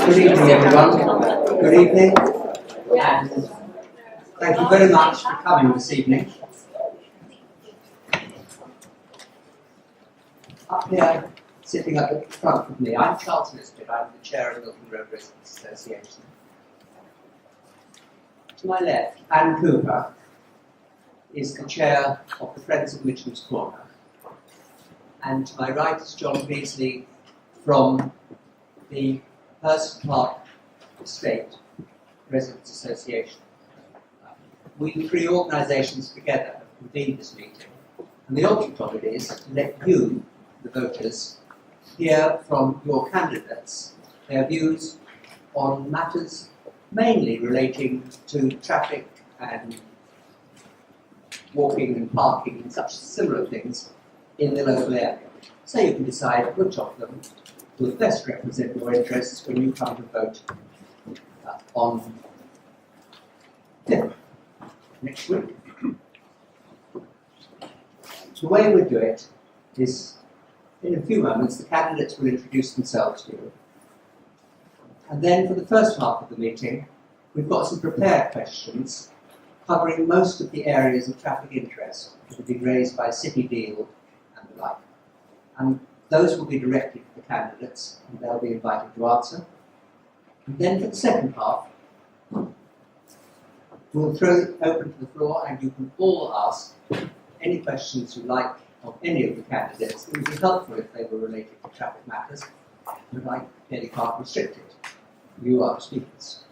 Good evening, everyone. Good evening. And thank you very much for coming this evening. Up here, sitting up at the front with me, I'm Charles Lisbeth. I'm the chair of the Milton Road Residents Association. To my left, Anne Cooper is the chair of the Friends of Mitcham's Corner. And to my right is John Beasley from the Hurst Park Estate Residents Association. We three organisations together have convened this meeting, and the object of it is to let you, the voters, hear from your candidates their views on matters mainly relating to traffic and walking and parking and such similar things in the local area. So you can decide which of them will best represent your interests when you come to vote on 5th, next week. The way we do it is, in a few moments, the candidates will introduce themselves to you. And then for the first half of the meeting, we've got some prepared questions covering most of the areas of traffic interest that have been raised by City Deal and the like. And those will be directed to the candidates, and they'll be invited to answer. And then for the second half, we'll throw it open to the floor, and you can all ask any questions you like of any of the candidates. It would be helpful if they were related to traffic matters, but I clearly can't restrict it. You are the speakers.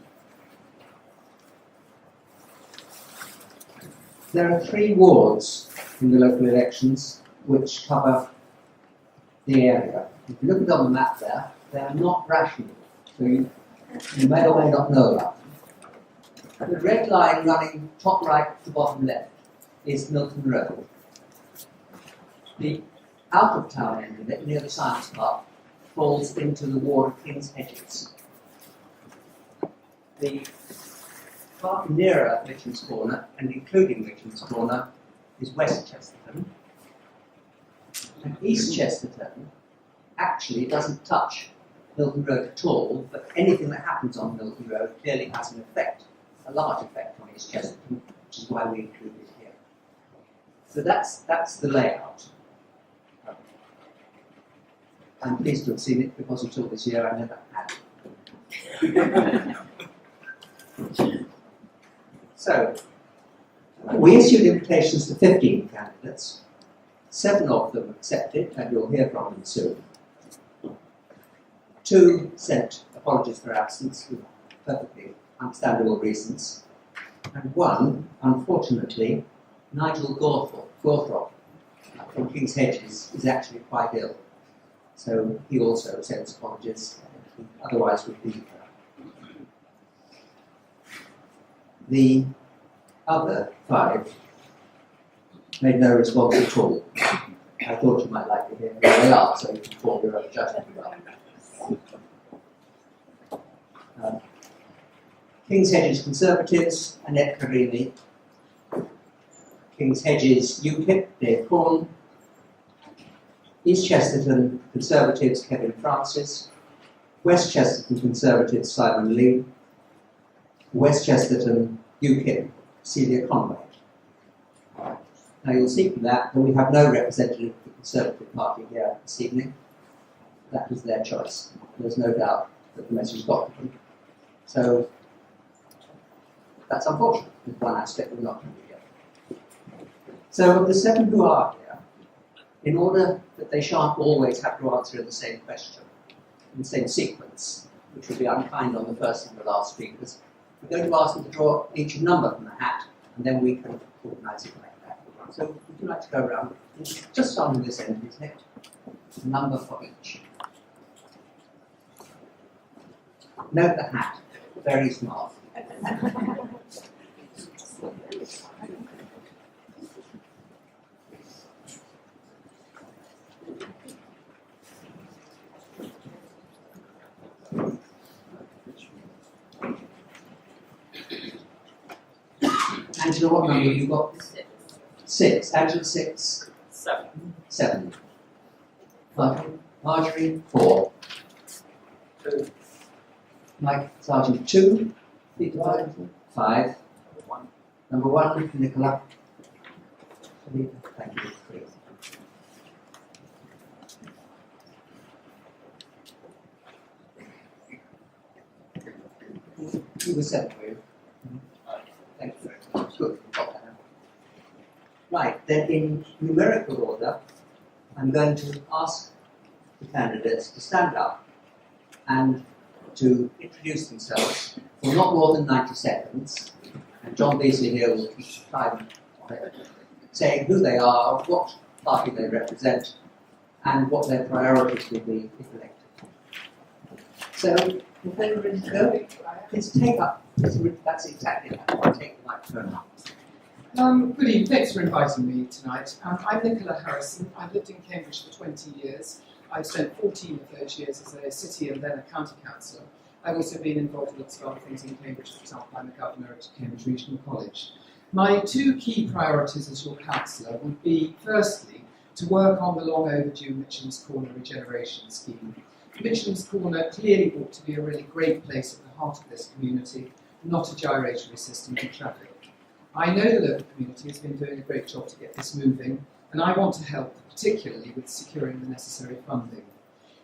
There are 3 wards in the local elections which cover the area. If you look at on the map there, they are not rational, so you may or may not know about them. The red line running top right to bottom left is Milton Road. The out of town end of it, near the Science Park, falls into the ward of King's Hedges. The part nearer Mitcham's Corner, and including Mitcham's Corner, is West Chesterton. And East Chesterton actually doesn't touch Milton Road at all, but anything that happens on Milton Road clearly has an effect, a large effect on East Chesterton, which is why we include it here. So that's the layout. I'm pleased to have seen it because until this year I never had. So, we issued invitations to 15 candidates. 7 of them accepted, and you'll hear from them soon. 2 sent apologies for absence with perfectly understandable reasons. And 1, unfortunately, Nigel Gawthorpe from King's Hedges is actually quite ill. So he also sends apologies, he otherwise would be here. The other 5 made no response at all. I thought you might like to hear who they are, so you can form your own judgment about them. King's Hedges Conservatives, Annette Carini. King's Hedges UKIP, Dave Corn. East Chesterton Conservatives, Kevin Francis. West Chesterton Conservatives, Simon Lee. West Chesterton UKIP, Celia Conway. Now you'll see from that we have no representative of the Conservative Party here this evening. That was their choice. There's no doubt that the message got to them. So that's unfortunate. With one aspect we're not going to be here. So of the 7 who are here, in order that they shan't always have to answer the same question, in the same sequence, which would be unkind on the first and the last speakers, we're going to ask them to draw each a number from the hat, and then we can organise it like that. So would you like to go around? Just on this end, isn't it? A number for each. Note the hat. Very smart. Angela, what number have you got? 6. Angela, 6. 7. Marjorie, 4. 2. Mike Sergeant 2. Peter Ferguson. 5. Number 1, Nicola. Thank you. 3. You were 7, were you? Thank you very much. Good. Right, then in numerical order, I'm going to ask the candidates to stand up and to introduce themselves for not more than 90 seconds. And John Beasley here will keep time on it, saying who they are, what party they represent, and what their priorities will be if elected. So, if they're ready to go, please take up. That's exactly that. Take the microphone up. Good evening, thanks for inviting me tonight. I'm Nicola Harrison. I've lived in Cambridge for 20 years. I've spent 14 of those years as a city and then a county councillor. I've also been involved in lots of other things in Cambridge. For example, I'm the governor at Cambridge Regional College. My 2 key priorities as your councillor would be, firstly, to work on the long overdue Mitchell's Corner regeneration scheme. Mitchell's Corner clearly ought to be a really great place at the heart of this community, not a gyratory system for traffic. I know the local community has been doing a great job to get this moving, and I want to help, particularly with securing the necessary funding.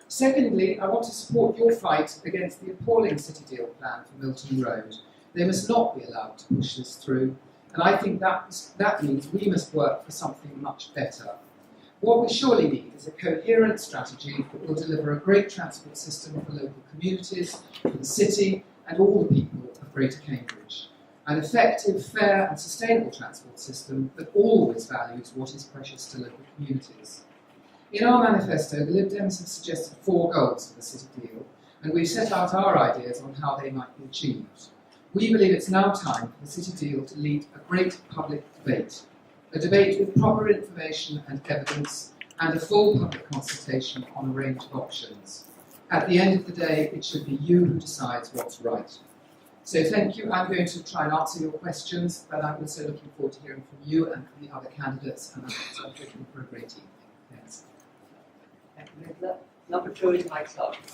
Secondly, I want to support your fight against the appalling city deal plan for Milton Road. They must not be allowed to push this through, and I think that means we must work for something much better. What we surely need is a coherent strategy that will deliver a great transport system for local communities, for the city, and all the people of Greater Cambridge. An effective, fair and sustainable transport system that always values what is precious to local communities. In our manifesto, the Lib Dems have suggested 4 goals for the city deal, and we've set out our ideas on how they might be achieved. We believe it's now time for the city deal to lead a great public debate, a debate with proper information and evidence, and a full public consultation on a range of options. At the end of the day, it should be you who decides what's right. So thank you. I'm going to try and answer your questions, but I'm also looking forward to hearing from you and from the other candidates, and I'm looking for a great evening. Thanks. Thank you, Nicola. Number 2 is Mike Sergeant.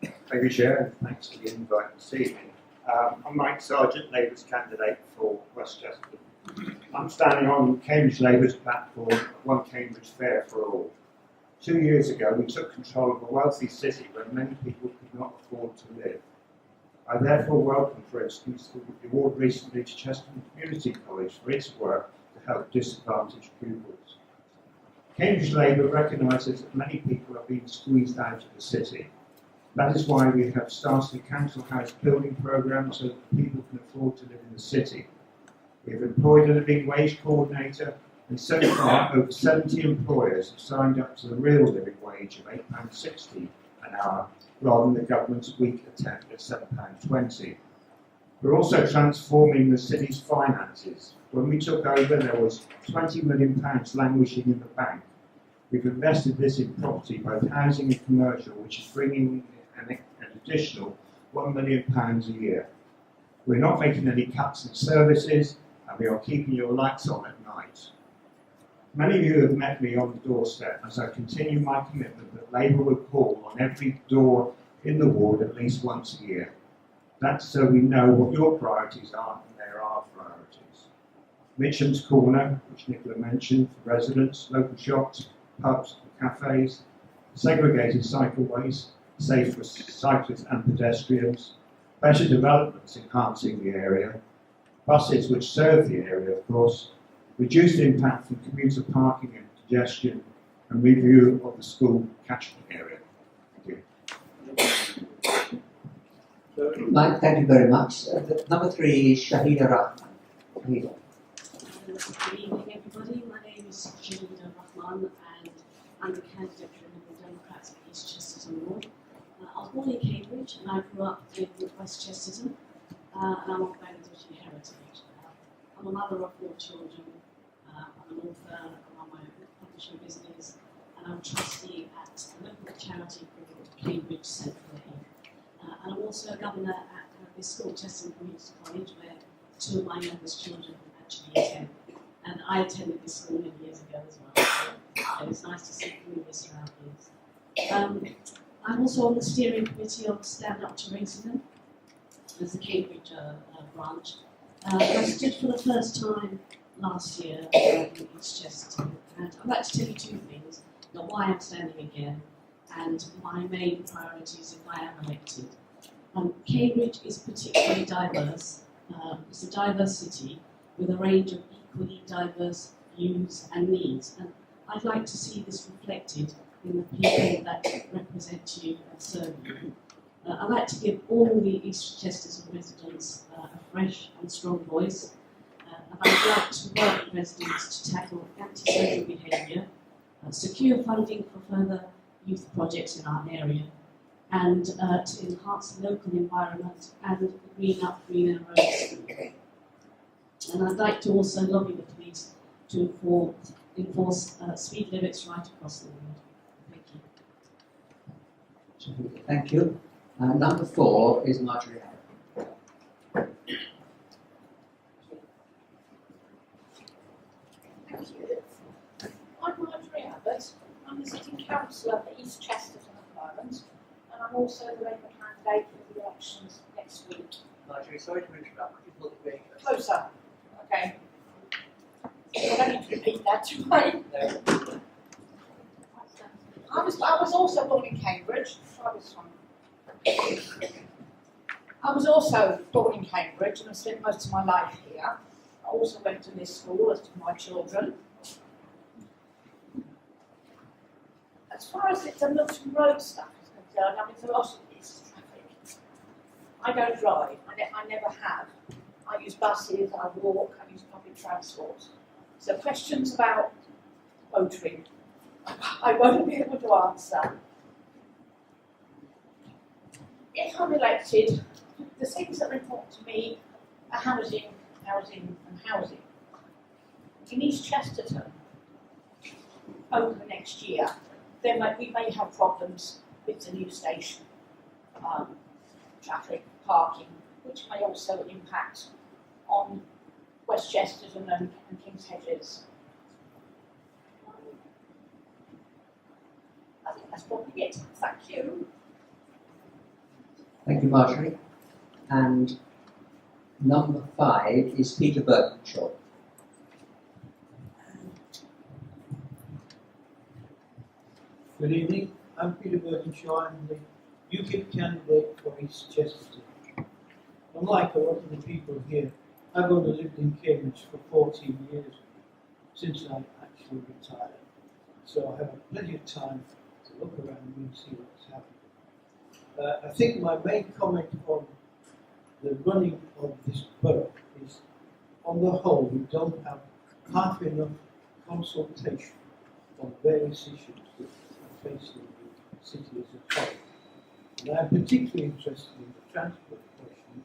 Thank you, Chair, and thanks for the invite this evening. I'm Mike Sargent, Labour's candidate for West Chesterton. I'm standing on Cambridge Labour's platform, One Cambridge Fair for All. 2 years ago, we took control of a wealthy city where many people could not afford to live. I therefore welcome, for instance, the award recently to Chesterton Community College for its work to help disadvantaged pupils. Cambridge Labour recognises that many people are being squeezed out of the city. That is why we have started a council house building programme so that people can afford to live in the city. We have employed a living wage coordinator, and so far over 70 employers have signed up to the real living wage of £8.60 an hour rather than the government's weak attempt at £7.20. We're also transforming the city's finances. When we took over, there was £20 million languishing in the bank. We've invested this in property, both housing and commercial, which is bringing an additional £1 million a year. We're not making any cuts in services, and we are keeping your lights on at night. Many of you have met me on the doorstep as I continue my commitment that Labour will call on every door in the ward at least once a year. That's so we know what your priorities are, and there are priorities. Mitcham's Corner, which Nicola mentioned, for residents, local shops, pubs and cafes, segregated cycleways, safe for cyclists and pedestrians, better developments enhancing the area, buses which serve the area, of course, reduced impact from commuter parking and congestion, and review of the school catchment area. Thank you. Mike, thank you very much. Number 3 is Shahida Rahman. Shahida. Good evening, everybody. My name is Shahida Rahman, and I'm the candidate for the Liberal Democrats for East Chesterton Ward. I was born in Cambridge, and I grew up in West Chesterton, and I'm of Bangladeshi heritage. I'm a mother of 4 children. I'm an author, I run my own publishing business, and I'm a trustee at a local charity called Cambridge Central Aid. And I'm also a governor at this school, Chesterton Community College, where 2 of my youngest children actually attend. And I attended this school many years ago as well, so it's nice to see familiar surroundings. I'm also on the steering committee of Stand Up to Racism as the Cambridge branch. I stood for the first time last year in East Chesterton, and I'd like to tell you two things: why I'm standing again, and my main priorities if I am elected. Cambridge is particularly diverse. It's a diverse city with a range of equally diverse views and needs, and I'd like to see this reflected in the people that represent you and serve you. I'd like to give all the East Chesterton residents a fresh and strong voice, and I'd like to work with residents to tackle antisocial behaviour, secure funding for further youth projects in our area, and to enhance the local environment and green up greener roads. And I'd like to also lobby the police to enforce speed limits right across the world. Thank you. Thank you. Number 4 is Marjorie Allen. Thank you. I'm Marjorie Abbott. I'm the sitting councillor for East Chesterton at the moment, and I'm also the Labour candidate for the elections next week. Marjorie, sorry to interrupt. Could you pull the very Closer. Okay. I don't need to repeat that, do I? No. I was also born in Cambridge. Try this one. I was also born in Cambridge and I spent most of my life here. I also went to this school, as did my children. As far as the Milton Road stuff is concerned, I mean, a lot of it is traffic. I don't drive, I never have. I use buses, I walk, I use public transport. So questions about motoring, I won't be able to answer. If I'm elected, the things that are important to me are housing, housing and housing. In East Chesterton, over the next year, we may have problems with the new station, traffic, parking, which may also impact on West Chesterton and King's Hedges. I think that's probably it. Thank you. Thank you, Marjorie. And number 5 is Peter Birkinshaw. Good evening. I'm Peter Birkinshaw. I'm the UKIP candidate for East Chesterton. Unlike a lot of the people here, I've only lived in Cambridge for 14 years since I actually retired. So I have plenty of time to look around and see what's happening. I think my main comment on the running of this borough is, on the whole, we don't have half enough consultation on various issues that are facing the city as a whole. And I'm particularly interested in the transport question,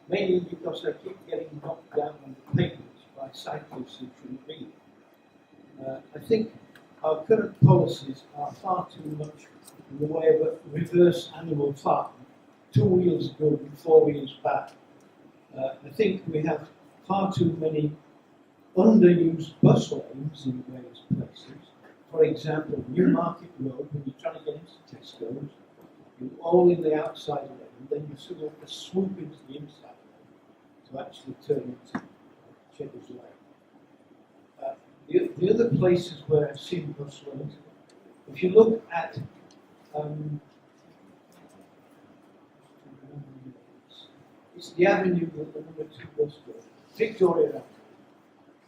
mainly because I keep getting knocked down on the pavements by cyclists who shouldn't be. I think our current policies are far too much in the way of a reverse animal farm, 2 wheels good and 4 wheels bad. I think we have far too many underused bus lanes in various places. For example, Newmarket Road, when you're trying to get into Tesco's, you're all in the outside lane, then you sort of have to swoop into the inside lane to actually turn into Cheddar's Lane. The other places where I've seen bus lanes, if you look at it's the avenue that the number 2 bus goes, Victoria Avenue.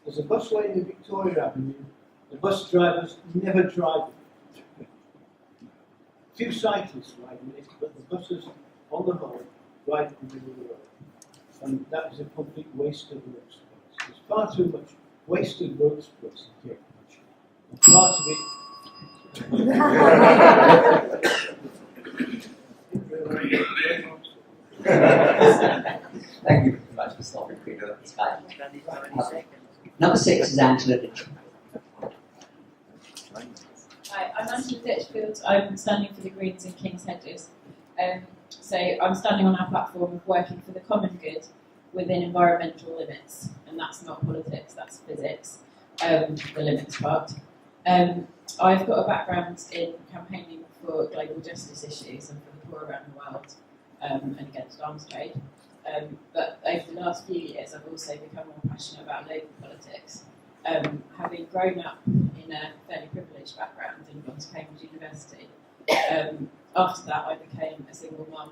There's a bus lane in Victoria Avenue. The bus drivers never drive it. Few cyclists ride it, but the buses, on the whole, ride in the middle of the road. And that is a complete waste of road space. There's far too much wasted road space in Cambridge. And part of it. Thank you very much for stopping, Peter. That's fine. Number 6 is Angela Ditchell. Hi, I'm Angela Ditchfield. I'm standing for the Greens in King's Hedges. So I'm standing on our platform of working for the common good within environmental limits, and that's not politics, that's physics, the limits part. I've got a background in campaigning for for global justice issues and for the poor around the world and against arms trade. But over the last few years, I've also become more passionate about local politics. Having grown up in a fairly privileged background and gone to Cambridge University, after that I became a single mum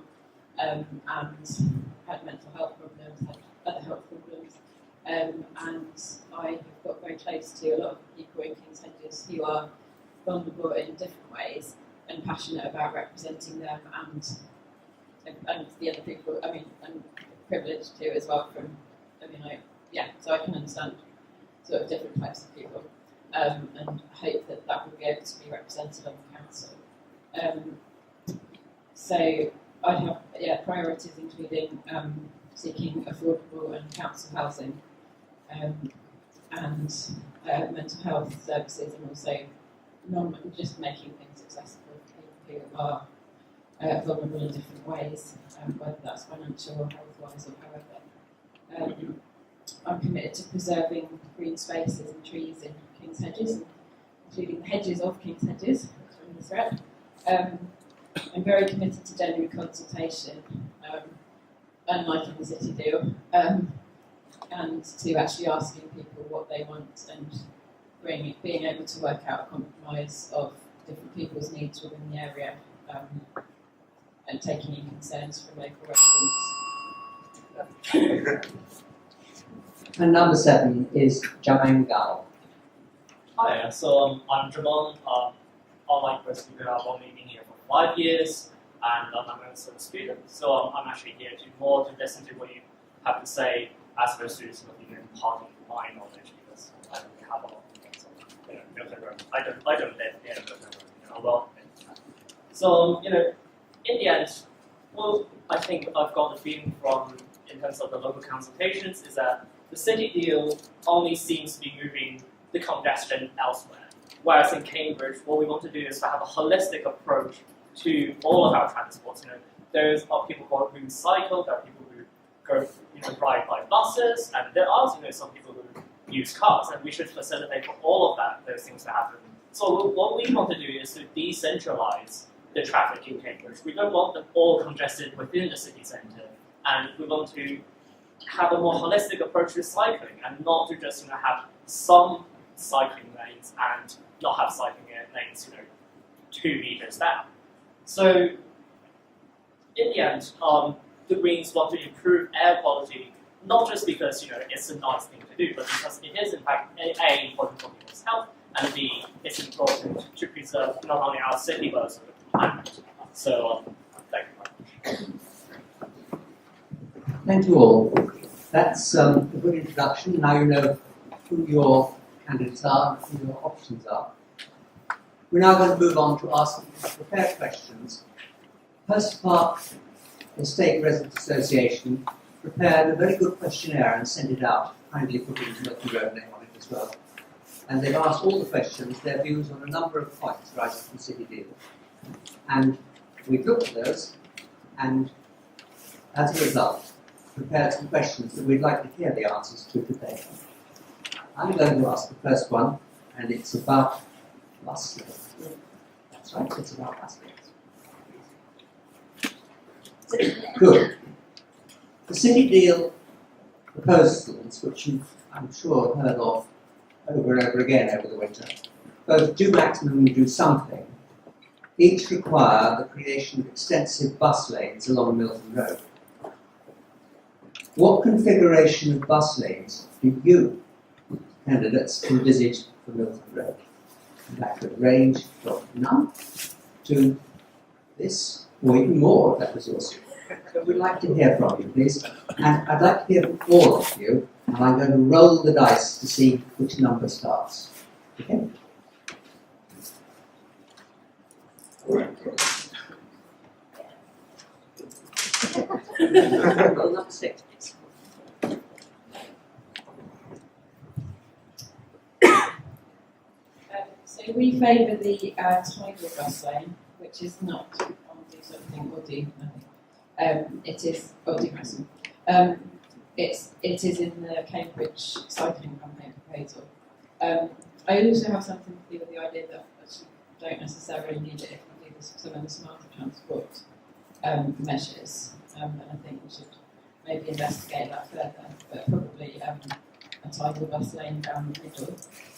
and had mental health problems, had other health problems, and I have got very close to a lot of people in King's Hedges who are vulnerable in different ways and passionate about representing them and the other people, and privileged too as well so I can understand sort of different types of people and hope that that will be able to be represented on the council. So I have priorities including seeking affordable and council housing and mental health services, and also just making things accessible for people who are vulnerable in different ways, whether that's financial or health-wise or however. I'm committed to preserving green spaces and trees in King's Hedges, including the hedges of King's Hedges, which are in the threat. I'm very committed to genuine consultation, unlike in the city deal, and to actually asking people what they want and being able to work out a compromise of different people's needs within the area, and taking in concerns from local residents. And number 7 is Jamang Gal. Hi, so I'm Jamon. Online person, I've only been here for 5 years, and I'm also a student. So I'm actually here to listen to what you have to say, as opposed to sort of imparting my knowledge, because I don't really have a lot of things. So, I don't live here, but a lot of things. So in the end, well, I think I've got the feeling from in terms of the local consultations is that the city deal only seems to be moving the congestion elsewhere. Whereas in Cambridge, what we want to do is to have a holistic approach to all of our transports. There's people who cycle, there are people who go, ride by buses, and there are some people who use cars, and we should facilitate for all of those things to happen. So what we want to do is to decentralize the traffic in Cambridge. We don't want them all congested within the city centre, and we want to have a more holistic approach to cycling, and not to just have some cycling lanes and not have cycling lanes 2 meters down. So in the end, the Greens want to improve air quality, not just because it's a nice thing to do, but because it is in fact A, important for people's health, and B, it's important to preserve not only our city but also the planet. So thank you very much. Thank you all. That's a good introduction. Now you know who your candidates are and who your options are. We're now going to move on to ask prepared questions. Hurst Park Estate Residents Association prepared a very good questionnaire and sent it out, kindly put in Milton Road name on it as well. And they've asked all the questions, their views on a number of points right from the city deal. And we've looked at those, and as a result, prepared some questions that we'd like to hear the answers to today. I'm going to ask the first one, and it's about bus lanes. That's right, it's about bus lanes. Good. The city deal proposals, which you've, I'm sure, heard of over and over again over the winter, both do maximum and do something, each require the creation of extensive bus lanes along Milton Road. What configuration of bus lanes do you, candidates, envisage for Milton Road? That could range from none to this, or even more, that was awesome. But we'd like to hear from you, please. And I'd like to hear from all of you, and I'm going to roll the dice to see which number starts. Okay? Roll number 6. So we favour the tidal bus lane, which is not on do something or do nothing. It is or do nothing. It is in the Cambridge cycling campaign proposal. I also have something to do with the idea that you don't necessarily need it if you do some of the smarter transport measures, and I think we should maybe investigate that further, but probably a tidal bus lane down the middle,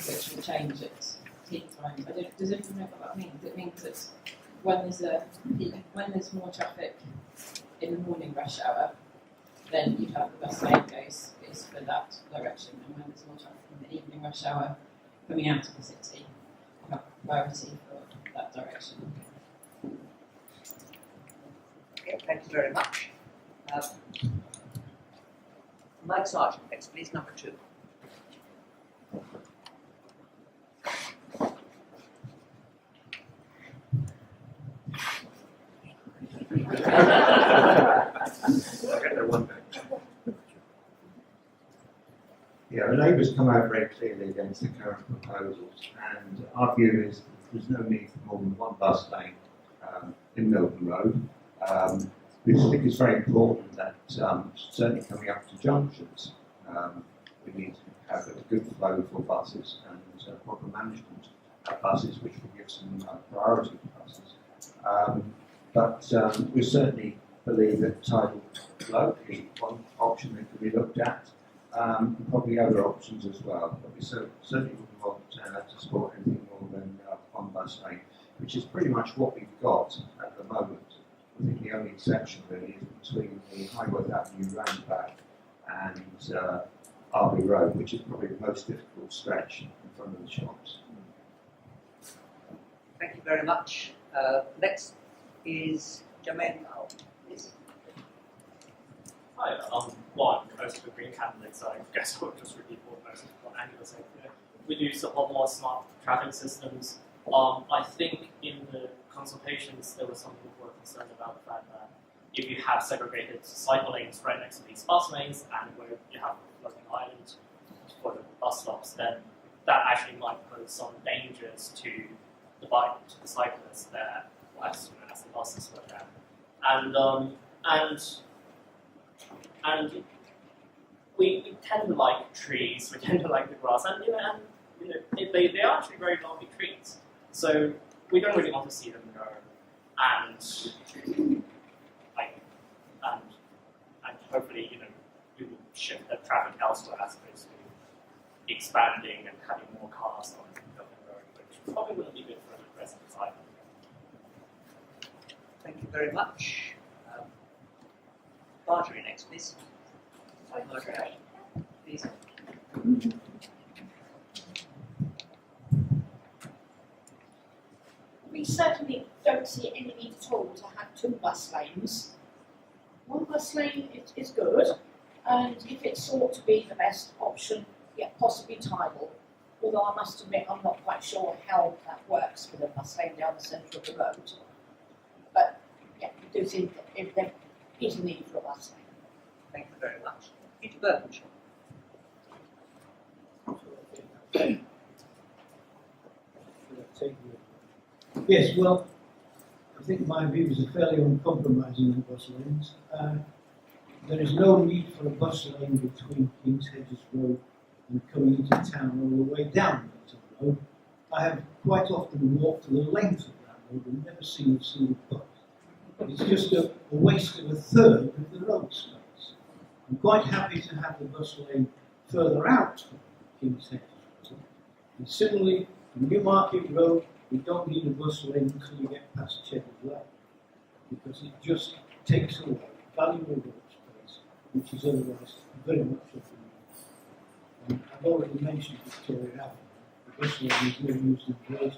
which will change at peak times. Does everyone know what that means? It means that when there's more traffic in the morning rush hour, then you'd have the bus lane is for that direction, and when there's more traffic in the evening rush hour coming out of the city, you have priority for that direction. Okay, thank you very much. Mike Sargent, next please, number 2. Yeah, the Labour's come out very clearly against the current proposals, and our view is there's no need for more than one bus lane in Milton Road. We think it's very important that certainly coming up to junctions, we need to have a good flow for buses and proper management of buses, which will give some priority to buses. But we certainly believe that tidal flow is one option that could be looked at. And probably other options as well, but we certainly wouldn't want to support anything more than one bus lane, which is pretty much what we've got at the moment. I think the only exception really is between the Highworth Avenue roundabout and Arby Road, which is probably the most difficult stretch in front of the shops. Thank you very much. Next is Jermaine Powell, please. Hi, well, I'm most of the Green candidate, so I guess I'll just repeat what most of what Angela said. We do support more smart traffic systems. I think in the consultations, there were some people who were concerned about the fact that if you have segregated cycle lanes right next to these bus lanes and where you have a floating island for the bus stops, then that actually might pose some dangers to the cyclists there as the buses were there. And we tend to like trees, we tend to like the grass, and they are actually very lovely trees. So we don't really want to see them go and hopefully we will shift the traffic elsewhere as opposed to expanding and having more cars on the road, which probably wouldn't be good for an aggressive cycle. Thank you very much. Marjorie next, please. Sorry, Marjorie. Please. We certainly don't see any need at all to have 2 bus lanes. 1 bus lane is good, and if it's thought to be the best option, yeah, possibly tidal. Although I must admit I'm not quite sure how that works with a bus lane down the centre of the road. But yeah, we do think that if there is a need for a bus lane. Thank you very much. Peter Burton. Yes, well, I think my views are fairly uncompromising on bus lanes. There is no need for a bus lane between King's Hedges Road and coming into town all the way down Milton Road. I have quite often walked the length of that road and never seen a single bus. It's just a waste of a third of the road space. I'm quite happy to have the bus lane further out from King's Hedges Road. And similarly, from Newmarket Road, we don't need a bus lane until you get past Cheddar Lane, because it just takes away valuable road space, which is otherwise very much of the need. I've already mentioned Victoria Avenue. The bus lane is very used in those.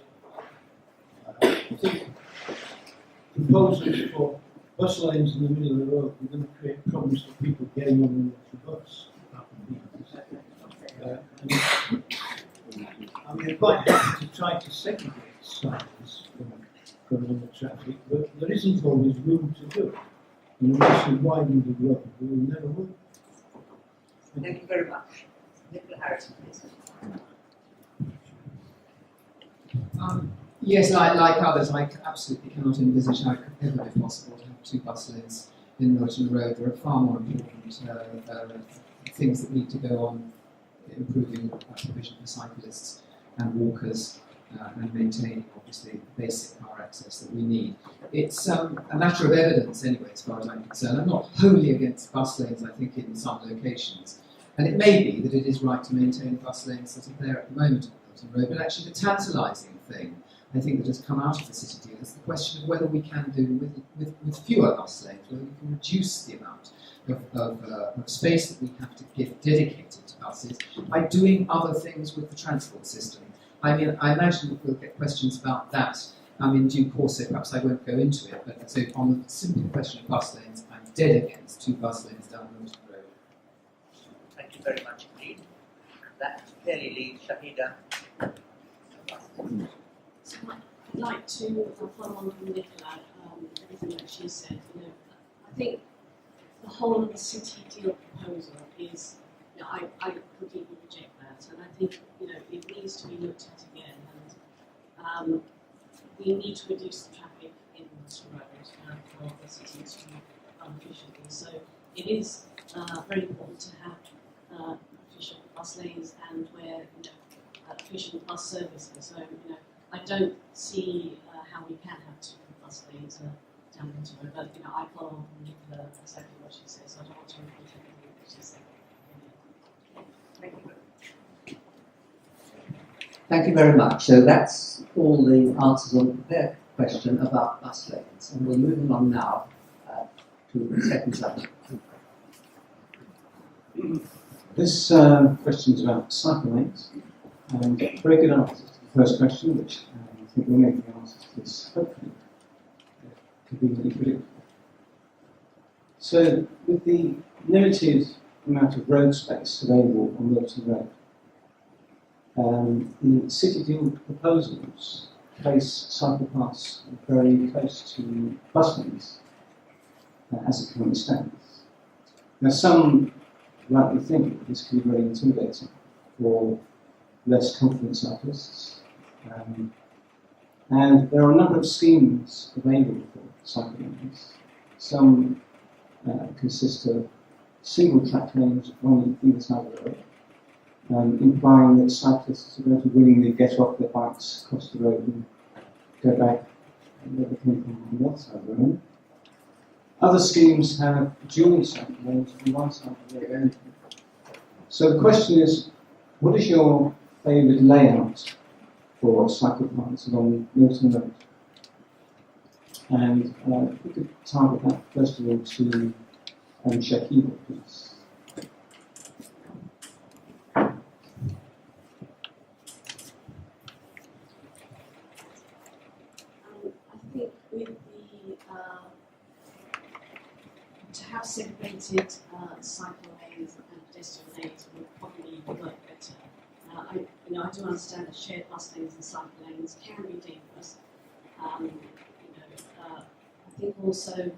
I think proposals for bus lanes in the middle of the road are going to create problems for people getting on and off the bus. I'm quite happy to try to segregate cyclists from other traffic, but there isn't always room to do it. And unless you widen the road, we will never work. Thank you very much. Nicola Harrison, please. Yes, like others, I absolutely cannot envisage how it could ever be possible to have 2 bus lanes in Milton Road. There are far more important things that need to go on improving provision for cyclists and walkers and maintaining, obviously, basic car access that we need. It's a matter of evidence, anyway, as far as I'm concerned. I'm not wholly against bus lanes, I think, in some locations. And it may be that it is right to maintain bus lanes that are there at the moment on Milton Road, but actually the tantalising thing, I think, that has come out of the city deal is the question of whether we can do with fewer bus lanes, whether we can reduce the amount of space that we have to give dedicated to buses by doing other things with the transport system. I mean, I imagine that we'll get questions about that in due course, so perhaps I won't go into it, but so on the simple question of bus lanes, I'm dead against 2 bus lanes down Milton Road. Thank you very much indeed. That clearly leaves Shahida. So I'd like to follow on from Nicola, everything that she said. You know, I think the whole of the city deal proposal is, you know, I completely reject that, and I think, you know, it needs to be looked at again, and we need to reduce the traffic in this road for the city to run efficiently. So it is very important to have efficient bus lanes and where, you know, efficient bus services. So, you know, I don't see how we can have 2 bus lanes down Milton Road, but, you know, I follow on from Nicola exactly what she says, so I don't want to repeat everything that she said. Thank you. Thank you very much. So that's all the answers on their question about bus lanes. And we're moving on now to the second subject. This question is about cycle lanes. Very good answer to the first question, which I think will make the answer to this hopefully conveniently predictable. So, with the limited amount of road space available on Milton Road, the city deal proposals place cycle paths very close to bus lanes as it currently stands. Now, some rightly think that this can be very intimidating for less confident cyclists, and there are a number of schemes available for cycle lanes. Some consist of single track lanes on either side of the road, implying that cyclists are going to willingly get off their bikes, cross the road and go back where they came from on the other side of the road. Other schemes have dual cycle lanes on one side of the road only. So the question is, what is your favoured layout for cycle paths along Milton Road? And if we could target that first of all to Shahida, please. I think with the to have segregated cycle lanes and pedestrian lanes would probably work better. I do understand that shared bus lanes and cycle lanes can be dangerous. I think also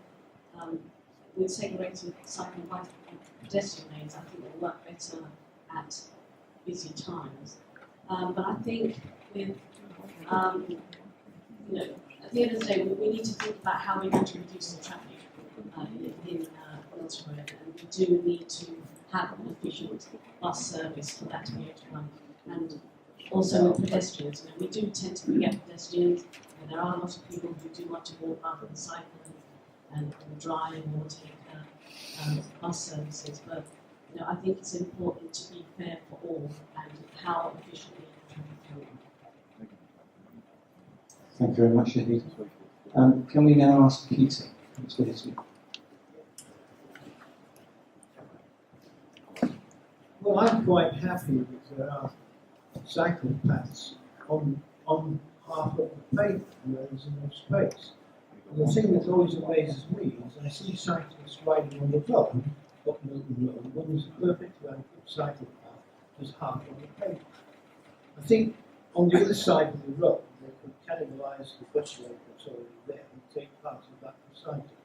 with segregated cycle and bike and pedestrian lanes, I think it will work better at busy times. But I think with at the end of the day, we need to think about how we're going to reduce the traffic in Milton Road, and we do need to have an efficient bus service for that to be able to run. And also with pedestrians, we do tend to forget pedestrians, and there are a lot of people who do want to walk rather than cycle and drive or take bus services. But I think it's important to be fair for all and how efficiently the traffic can run. Thank you very much, Shahid. Can we now ask Peter? Well, I'm quite happy that there are cycle paths on half of the pavement where there's enough space. And the thing that always amazes me is I see cyclists riding on the road, up Milton Road, when there's a perfect length of cycle path just half on the pavement. I think on the other side of the road, they could cannibalize the bus lane that's already there and take part of that for cycling.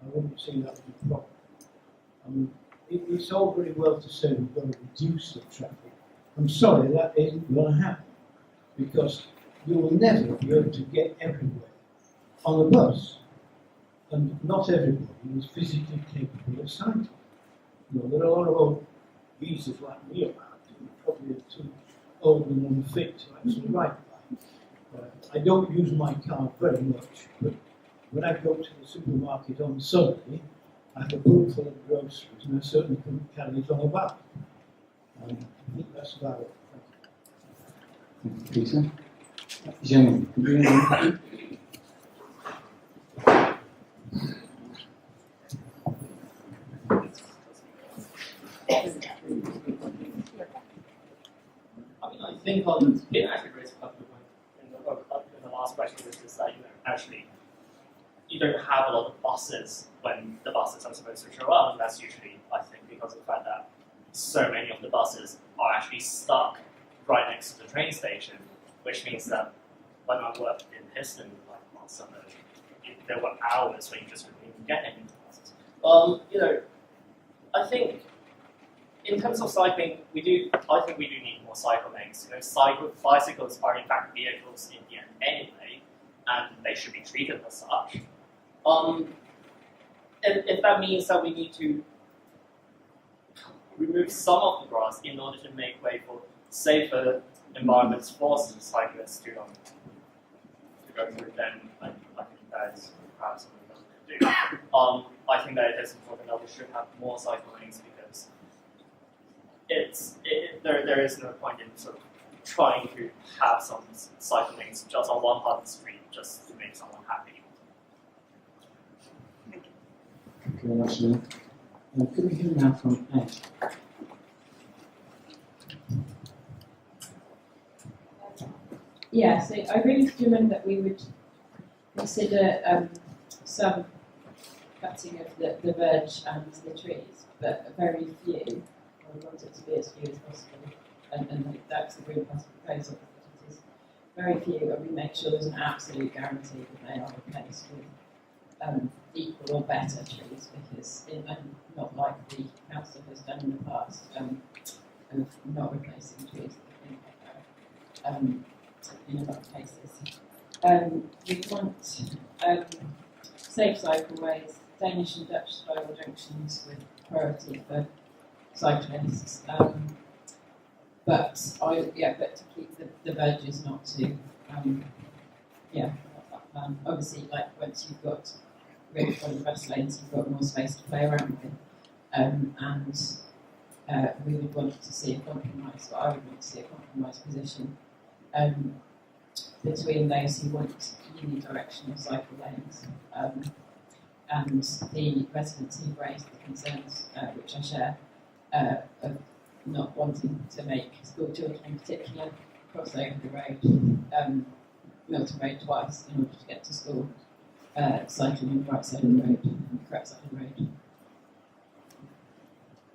I wouldn't see that as a problem. It's all very well to say we're going to reduce the traffic. I'm sorry, that isn't going to happen, because you will never be able to get everywhere on a bus, and not everybody is physically capable of cycling. There are a lot of old geezers like me around who probably are too old and unfit to actually ride a bike. I don't use my car very much, but when I go to the supermarket on Sunday, I have a boot full of groceries, and I certainly couldn't carry it on a back. I think that's about it. Thank you, Peter. Jenny, could you hear me? I think on it actually raised a couple of points in the last question, which is that actually you don't have a lot of buses when the buses are supposed to show up, and that's usually I think because of the fact that so many of the buses are actually stuck right next to the train station, which means that when I worked in Hustings like last summer, there were hours when you just couldn't even get any buses. I think in terms of cycling, I think we do need more cycle lanes. Bicycles are in fact vehicles in the end anyway, and they should be treated as such. If that means that we need to remove some of the grass in order to make way for safer environments for cyclists to go through, then I think that is perhaps something that we can do. I think that it is important that we should have more cycle lanes because there is no point in sort of trying to have some cycle lanes just on one part of the street just to make someone happy. Thank you very much, Neil. Could we hear now from Ed? Yeah, so I agree with Jim that we would consider some cutting of the verge and the trees, but very few. I want it to be as few as possible, and that's the Green Party proposal. It is very few, and we make sure there's an absolute guarantee that they are replaced with equal or better trees, because not like the council has done in the past, of not replacing trees that have been in a lot of cases. We want safe cycleways, Danish and Dutch style junctions with priority for cyclists. But to keep the verges, not to that plan. Obviously, like once you've got rid of the bus lanes, you've got more space to play around with. And we would want to see a compromise, or I would want to see a compromise position between those who want unidirectional cycle lanes and the residents who've raised the concerns, which I share, of not wanting to make school children in particular cross over the road, Milton Road twice in order to get to school, cycling on the right side of the road, the correct side of the road.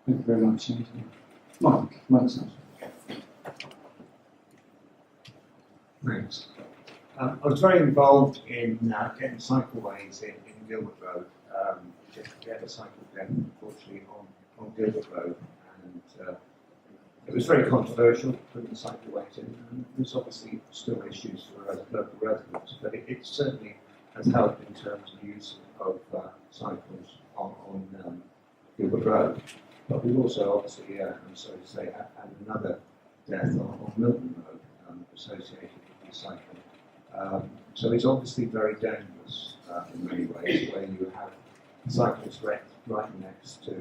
Thank you very much, Anthony. Mike, sir. Thanks. I was very involved in getting cycleways in Gilbert Road. We had a cycle den, unfortunately, on Gilbert Road, and it was very controversial putting the cycleways in. And there's obviously still issues for local residents, but it certainly has helped in terms of use of cycles on Gilbert Road. But we've also obviously, I'm sorry to say, had another death on Milton Road associated with cycling. So it's obviously very dangerous in many ways, where you have cyclists right next to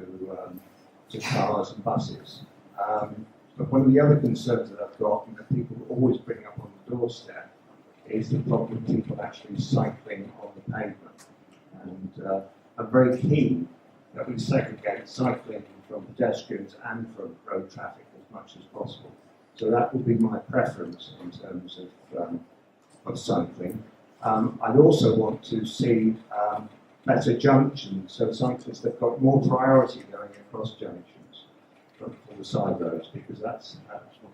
cars and buses. But one of the other concerns that I've got, and that people always bring up on the doorstep, is the problem of people actually cycling on the pavement. And I'm very keen that we segregate cycling from pedestrians and from road traffic as much as possible. So that would be my preference in terms of cycling. I'd also want to see better junctions, so cyclists have got more priority going across junctions from the side roads, because that's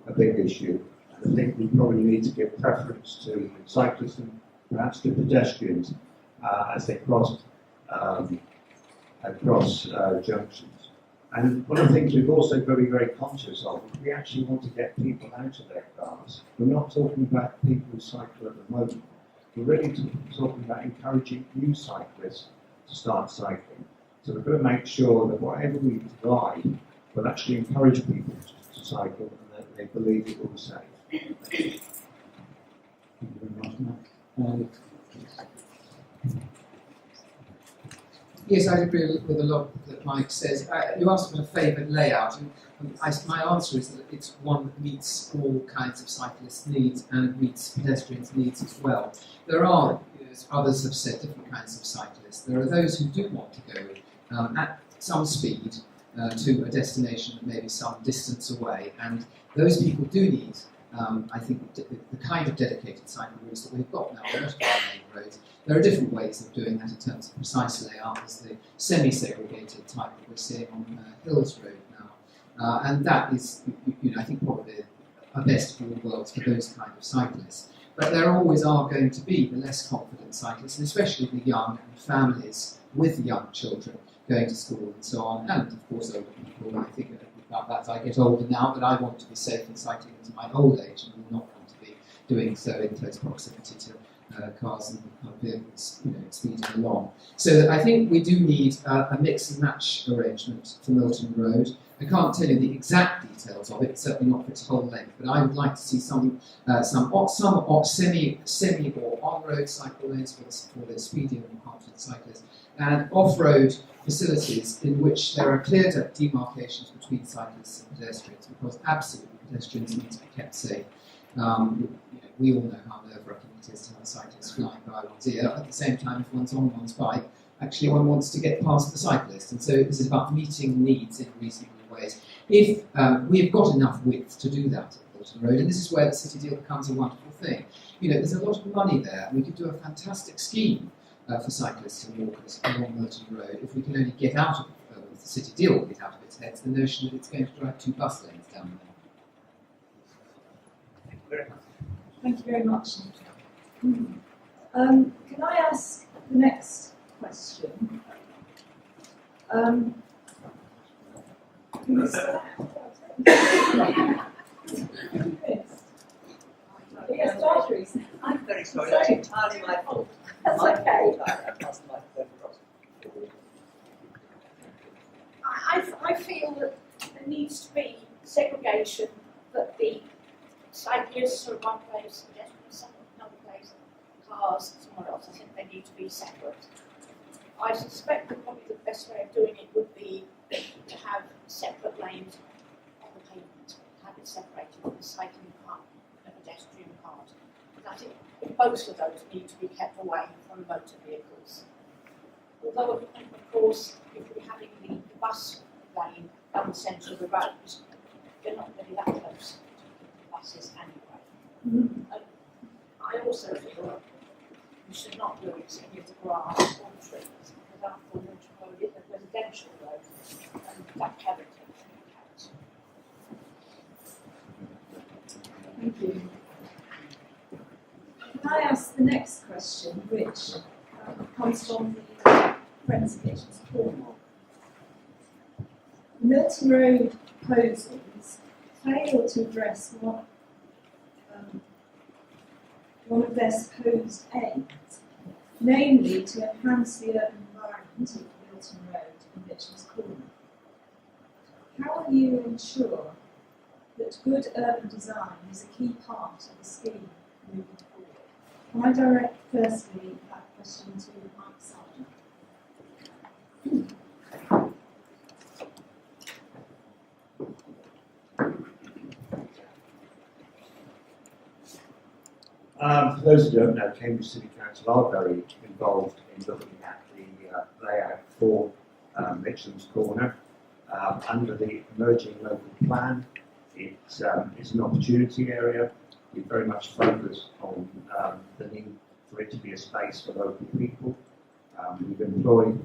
a big issue. And I think we probably need to give preference to cyclists and perhaps to pedestrians as they cross junctions. And one of the things we've also got to be very conscious of, we actually want to get people out of their cars. We're not talking about people who cycle at the moment. We're really talking about encouraging new cyclists to start cycling. So we've got to make sure that whatever we provide will actually encourage people to cycle and that they believe it will be safe. Thank you very much, Matt. Yes, I agree with a lot that Mike says. You asked about a favoured layout, and my answer is that it's one that meets all kinds of cyclists' needs and meets pedestrians' needs as well. There are, as others have said, different kinds of cyclists. There are those who do want to go at some speed to a destination that may be some distance away, and those people do need, I think, the kind of dedicated cycle routes that we've got now on most of our main roads. There are different ways of doing that in terms of precise layout. There's the semi-segregated type that we're seeing on Hills Road now, and that is, I think, probably a best of all worlds for those kind of cyclists. But there always are going to be the less confident cyclists, and especially the young and families with young children going to school and so on, and of course older people. I think about that as I get older now, but I want to be safe in cycling into my old age and will not want to be doing so in close proximity to cars and vehicles, speeding along. So I think we do need a mix and match arrangement for Milton Road. I can't tell you the exact details of it, certainly not for its whole length, but I would like to see some semi or on-road cycle lanes for the speedier and confident cyclists, and off-road facilities in which there are clear demarcations between cyclists and pedestrians, because absolutely pedestrians need to be kept safe. We all know how nerve-wracking it is to have a cyclist flying by one's ear. At the same time, if one's on one's bike, actually one wants to get past the cyclist, and so this is about meeting needs in reasonable ways. If we've got enough width to do that at Milton Road, and this is where the city deal becomes a wonderful thing. There's a lot of money there. We could do a fantastic scheme for cyclists and walkers along Milton Road if we can only get out of the city deal will get out of its heads the notion that it's going to drive 2 bus lanes down there. Thank you very much. Thank you very much. Can I ask the next question? Who's that? Yes, Marjorie's. I'm very sorry, that's entirely my fault. That's okay. I passed the microphone across. I feel that there needs to be segregation, that the cyclists are one place, pedestrians another place, cars somewhere else. I think they need to be separate. I suspect that probably the best way of doing it would be to have separate lanes on the pavement, have it separated from the cycling part and the pedestrian part. And I think both of those need to be kept away from motor vehicles. Although, of course, if we're having the bus lane down the centre of the road, they're not really that close to the buses anyway. And I also feel that you should not lose any of the grass or trees, because after all, Milton Road is a residential road, and that character counts. Thank you. Can I ask the next question, which comes from the Friends of Kitchens Cornwall? The Milton Road proposals fail to address one of their supposed aims, namely to enhance the urban environment of Milton Road and Mitchell's Corner. How will you ensure that good urban design is a key part of the scheme moving forward? Can I direct firstly that question to Mike Sargent? For those who don't know, Cambridge City Council are very involved in looking at the layout for Mitchell's Corner. Under the emerging local plan, it's an opportunity area. We very much focus on the need for it to be a space for local people. We've employed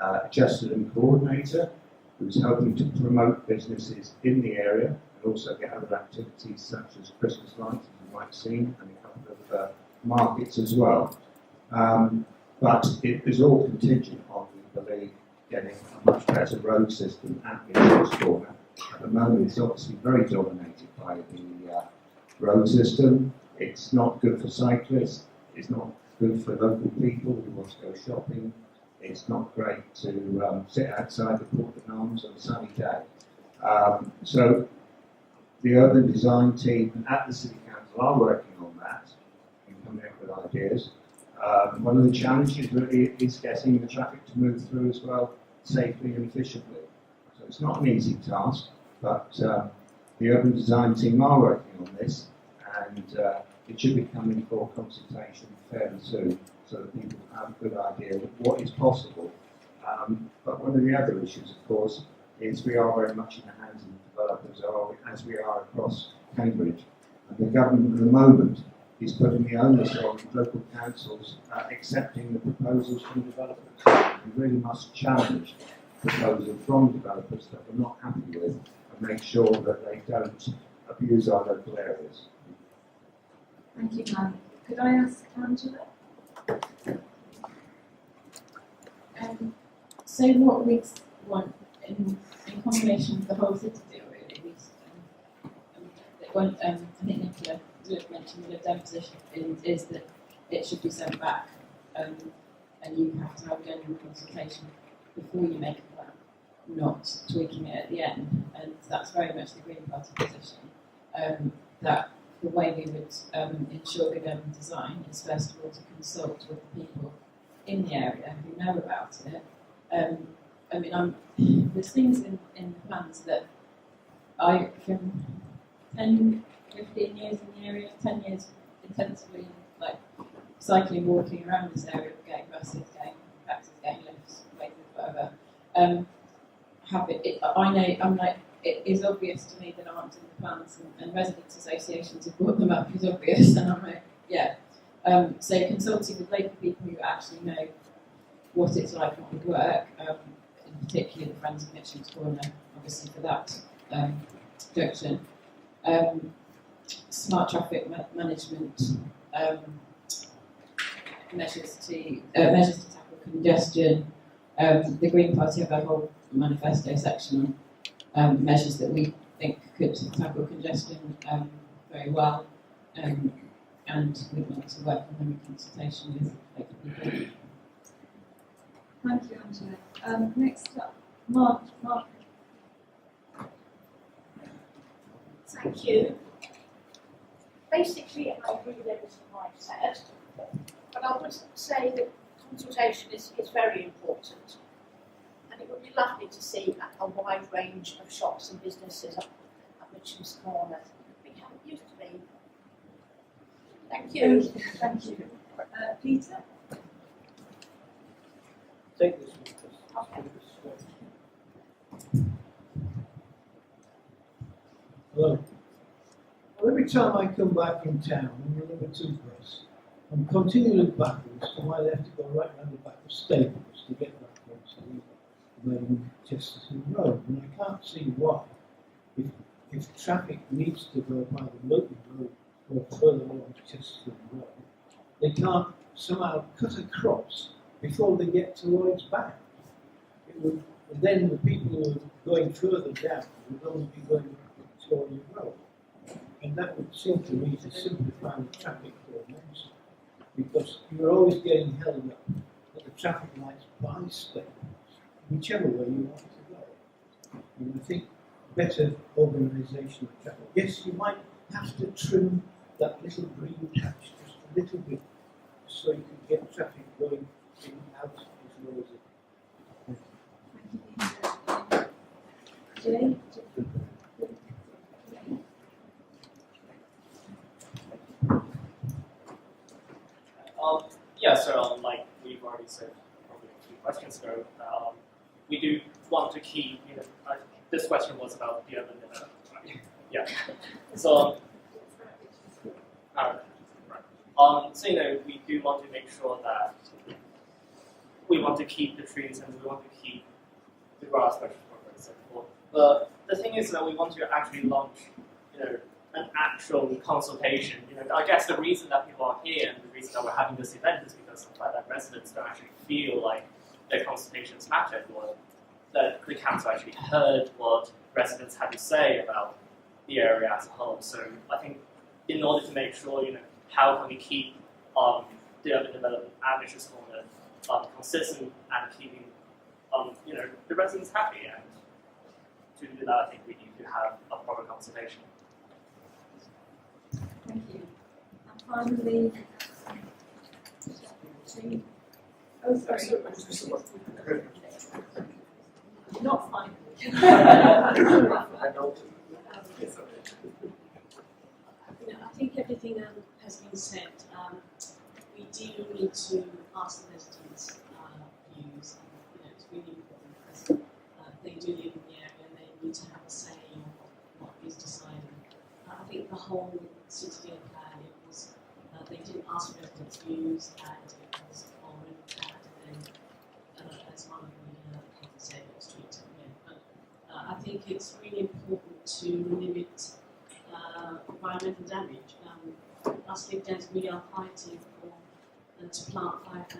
a Chesterton coordinator who's helping to promote businesses in the area and also get other activities such as Christmas lights, as you might have seen, and a couple of markets as well. But it is all contingent on, we believe, getting a much better road system at Mitchell's Corner. At the moment, it's obviously very dominated by the road system. It's not good for cyclists. It's not good for local people who want to go shopping. It's not great to sit outside the Port of Arms on a sunny day. So the urban design team at the City Council are working on that in ideas. One of the challenges really is getting the traffic to move through as well, safely and efficiently. So it's not an easy task, but the urban design team are working on this, and it should be coming for consultation fairly soon, so that people have a good idea of what is possible. But one of the other issues, of course, is we are very much in the hands of the developers, as we are across Cambridge. And the government at the moment is putting the onus on local councils accepting the proposals from developers. We really must challenge proposals from developers that we're not happy with and make sure that they don't abuse our local areas. Thank you, ma'am. Could I ask Angela? So what we want in combination with the whole city deal, really, I think Nicola mentioned the deposition is that it should be sent back, and you have to have a genuine consultation before you make a plan, not tweaking it at the end. And that's very much the Green Party position. That the way we would ensure good urban design is first of all to consult with the people in the area who know about it. I mean, there's things in the plans that I, from 10, 15 years in the area, 10 years intensively, like cycling, walking around this area, getting buses, getting taxis, getting lifts, waiters, whatever. It is obvious to me that aren't in the plans, and residents' associations have brought them up as obvious, and I'm like, yeah. So consulting with local people who actually know what it's like, what would work, in particular the Friends of Mitchell's Corner, obviously for that junction. Smart traffic management, measures to tackle congestion. The Green Party have a whole manifesto section on measures that we think could tackle congestion very well, and we want to work on them in consultation with local people. Thank you, Angela. Next up, Mark. Thank you. Basically, I agree with everything Mike said, but I would say that consultation is very important. And it would be lovely to see a wide range of shops and businesses at Mitchell's Corner. We haven't used to be. Thank you. Thank you. Peter? Take this one. Hello. Well, every time I come back from town on the number 2 bus, I'm continually backwards to my left to go right round the back of Staples to get back onto the main Chesterton Road. And I can't see why, if traffic needs to go by the local road or further along Chesterton Road, they can't somehow cut across before they get to Lloyd's back. It would, and then the people who are going further down would only be going to Victoria Road. And that would seem to me to simplify the traffic for immensely, because you're always getting held up at the traffic lights by Staples, whichever way you want to go. And I think better organisation of traffic. Yes, you might have to trim that little green patch just a little bit, so you can get traffic going in and out as well as it. Jay? Yeah, so like we've already said probably a few questions ago, we do want to keep, this question was about the urban development, right? Yeah. So, we do want to make sure that we want to keep the trees and we want to keep the grass, for example. But the thing is that we want to actually launch, an actual consultation. I guess the reason that people are here and the reason that we're having this event is because of the fact that residents don't actually feel like their consultations mattered, or that the council actually heard what residents had to say about the area as a whole. So I think in order to make sure, how can we keep the urban development at Mitchell's Corner consistent and keeping the residents happy, and to do that I think we need to have a proper consultation. Thank you. And finally, planting. Oh, sorry. Not fine. I think everything has been said. We do need to ask the residents' views. It's really important because they do live in the area and they need to have a say in what is decided. I think the whole city deal plan, it was they didn't ask residents' views and it was all looked at and then as one of the people said, it was tweaked at the end. But I think it's really important to limit environmental damage. Us Live Dens, we are fighting for to plant 5,000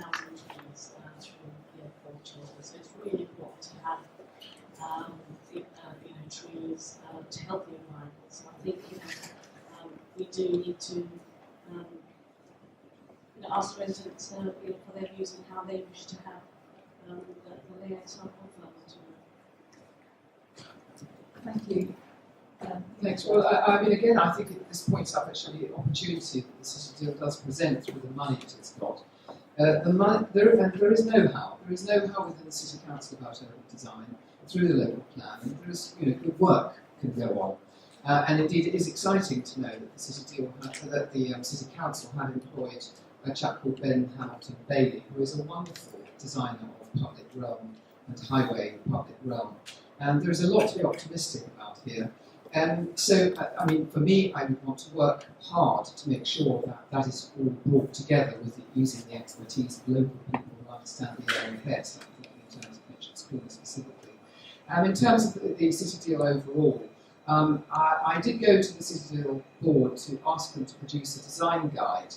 trees through the agriculture. So it's really important to have trees to help the environment. So I think we do need to ask residents for their views and how they wish to have the layouts of Thank you. Thanks. Well, I mean, again, I think this points up actually the opportunity that the city deal does present through the money that it's got. The money, there is know-how. There is know-how within the city council about urban design through the local plan, and there is, good work can go on. And indeed, it is exciting to know that the city deal that the city council had employed a chap called Ben Hamilton Bailey, who is a wonderful designer of public realm and highway public realm. And there is a lot to be optimistic about here. So, I mean, for me, I would want to work hard to make sure that that is all brought together with using the expertise of local people who understand the area best, in terms of pension schooling specifically. In terms of the city deal overall, I did go to the city deal board to ask them to produce a design guide,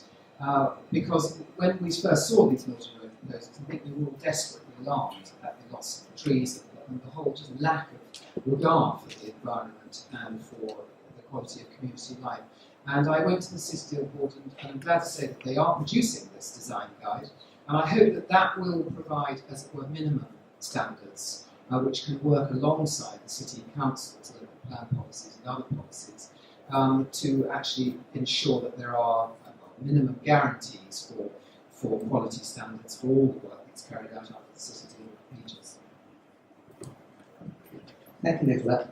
because when we first saw these multi-road proposals, I think we were all desperately alarmed at the loss of the trees and the whole just lack of regard for the environment and for the quality of community life. And I went to the city deal board and I'm glad to say that they are producing this design guide, and I hope that that will provide, as it were, minimum standards which can work alongside the city council's local plan policies and other policies to actually ensure that there are minimum guarantees for quality standards for all the work that's carried out under the city deal regions. Thank you, Nicola.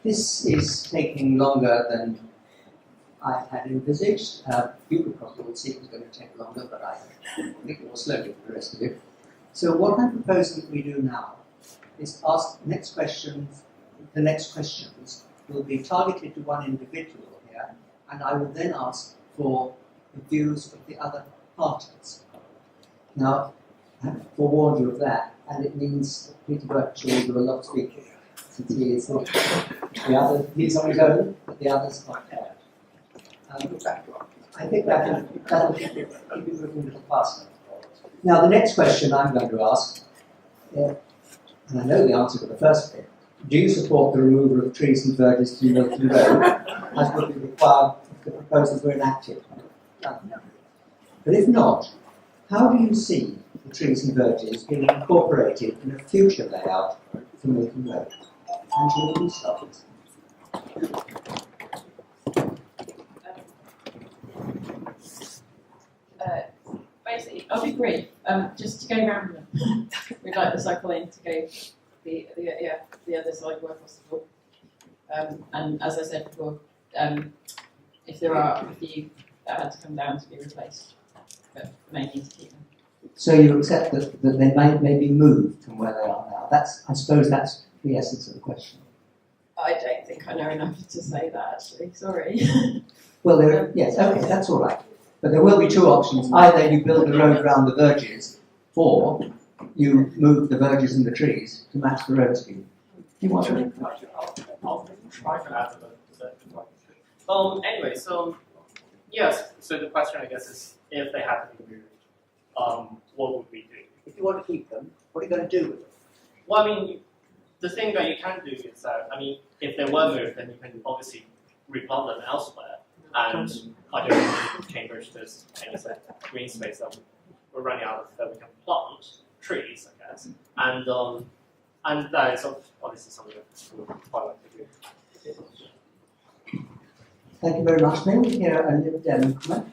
This is taking longer than I had envisaged. You could probably see it was going to take longer, but I think it will slowly for the rest of you. So what I'm proposing that we do now is ask the next questions. The next questions will be targeted to one individual here, and I will then ask for the views of the other parties. Now, I have forewarned you of that, and it means that Peter Birchall will do a lot of speaking. Since he is he's on his own, but the others are there. I think that'll keep it moving a little faster. Now, the next question I'm going to ask, and I know the answer to the first bit, do you support the removal of trees and verges to Milton Road, as would be required if the proposals were enacted? No. But if not, how do you see the trees and verges being incorporated in a future layout for Milton Road? Angela, will you start? Basically, I'll be brief. Just to go round them. We'd like the cycle lane to go the other side where possible. And as I said before, if there are a few that had to come down to be replaced, but may need to keep them. So you accept that they may be moved from where they are now? I suppose that's the essence of the question. I don't think I know enough to say that, actually. Sorry. Well, yes, okay, that's all right. But there will be two options. Either you build the road around the verges, or you move the verges and the trees to match the road scheme. Do you want to? I'll try to add to that. Anyway, so yes. So the question, I guess, is if they have to be moved, what would we do? If you want to keep them, what are you going to do with them? Well, I mean, the thing that you can do is that, I mean, if they were moved, then you can obviously replant them elsewhere. And I don't think in Cambridge there's any sort of green space that we're running out of that we can plant trees, I guess. And that is obviously something that we would quite like to do. Thank you very much. May we hear a Lib Dem comment?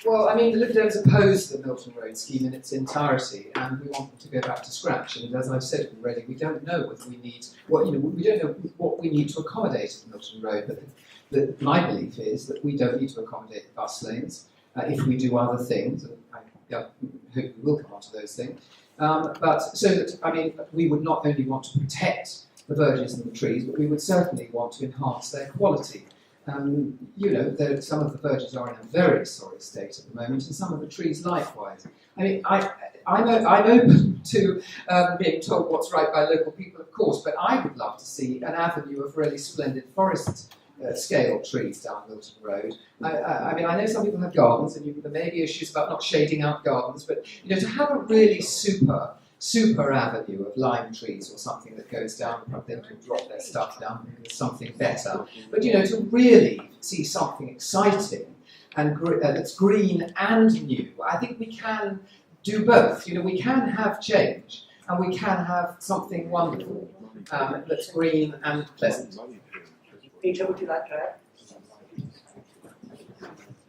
Well, I mean, the Lib Dems opposed the Milton Road scheme in its entirety, and we want them to go back to scratch. And as I've said already, we don't know whether we need we don't know what we need to accommodate at Milton Road. But my belief is that we don't need to accommodate the bus lanes if we do other things. And I hope we will come on to those things. But so that we would not only want to protect the verges and the trees, but we would certainly want to enhance their quality. Some of the verges are in a very sorry state at the moment, and some of the trees likewise. I mean, I'm open to being told what's right by local people, of course, but I would love to see an avenue of really splendid forest scale trees down Milton Road. I know some people have gardens, and there may be issues about not shading out gardens, but to have a really super avenue of lime trees or something that goes down, them to drop their stuff down into something better. But to really see something exciting and that's green and new, I think we can do both. We can have change and we can have something wonderful that's green and pleasant. Peter, would you like to add?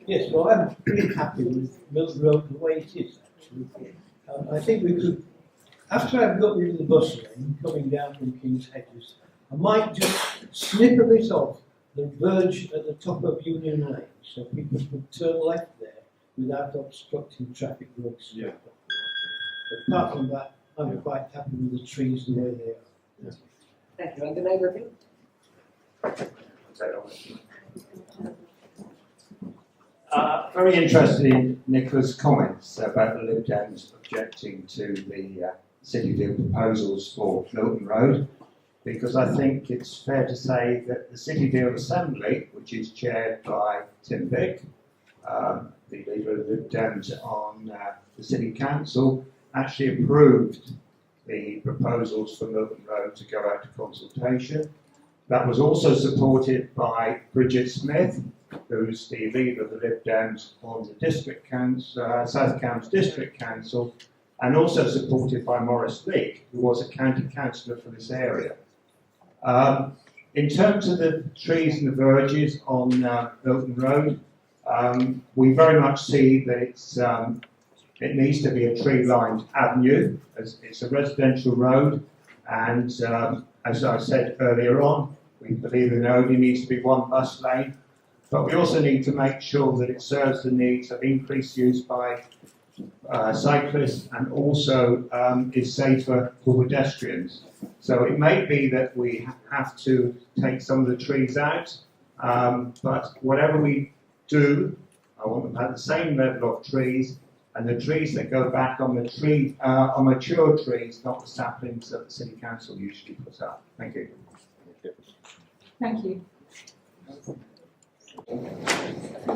Yes, well, I'm pretty happy with Milton Road the way it is, actually. I think we could, after I've got rid of the bus lane coming down from King's Hedges, I might just snip a bit off the verge at the top of Union Lane so people could turn left there without obstructing traffic roads. Yeah. But apart from that, I'm quite happy with the trees the way they are. Yeah. Thank you. And the neighbour thing? Very interested in Nicola's comments about the Lib Dems objecting to the City Deal proposals for Milton Road, because I think it's fair to say that the City Deal Assembly, which is chaired by Tim Vick, the leader of the Lib Dems on the City Council, actually approved the proposals for Milton Road to go out to consultation. That was also supported by Bridget Smith, who's the leader of the Lib Dems on the District Council, South Cambs District Council, and also supported by Maurice Leake, who was a county councillor for this area. In terms of the trees and the verges on Milton Road, we very much see that it needs to be a tree-lined avenue, as it's a residential road, and as I said earlier on, we believe there only needs to be one bus lane, but we also need to make sure that it serves the needs of increased use by cyclists and also is safer for pedestrians. So it may be that we have to take some of the trees out, but whatever we do, I want them to have the same level of trees, and the trees that go back on the tree are mature trees, not the saplings that the City Council usually puts up. Thank you. Thank you.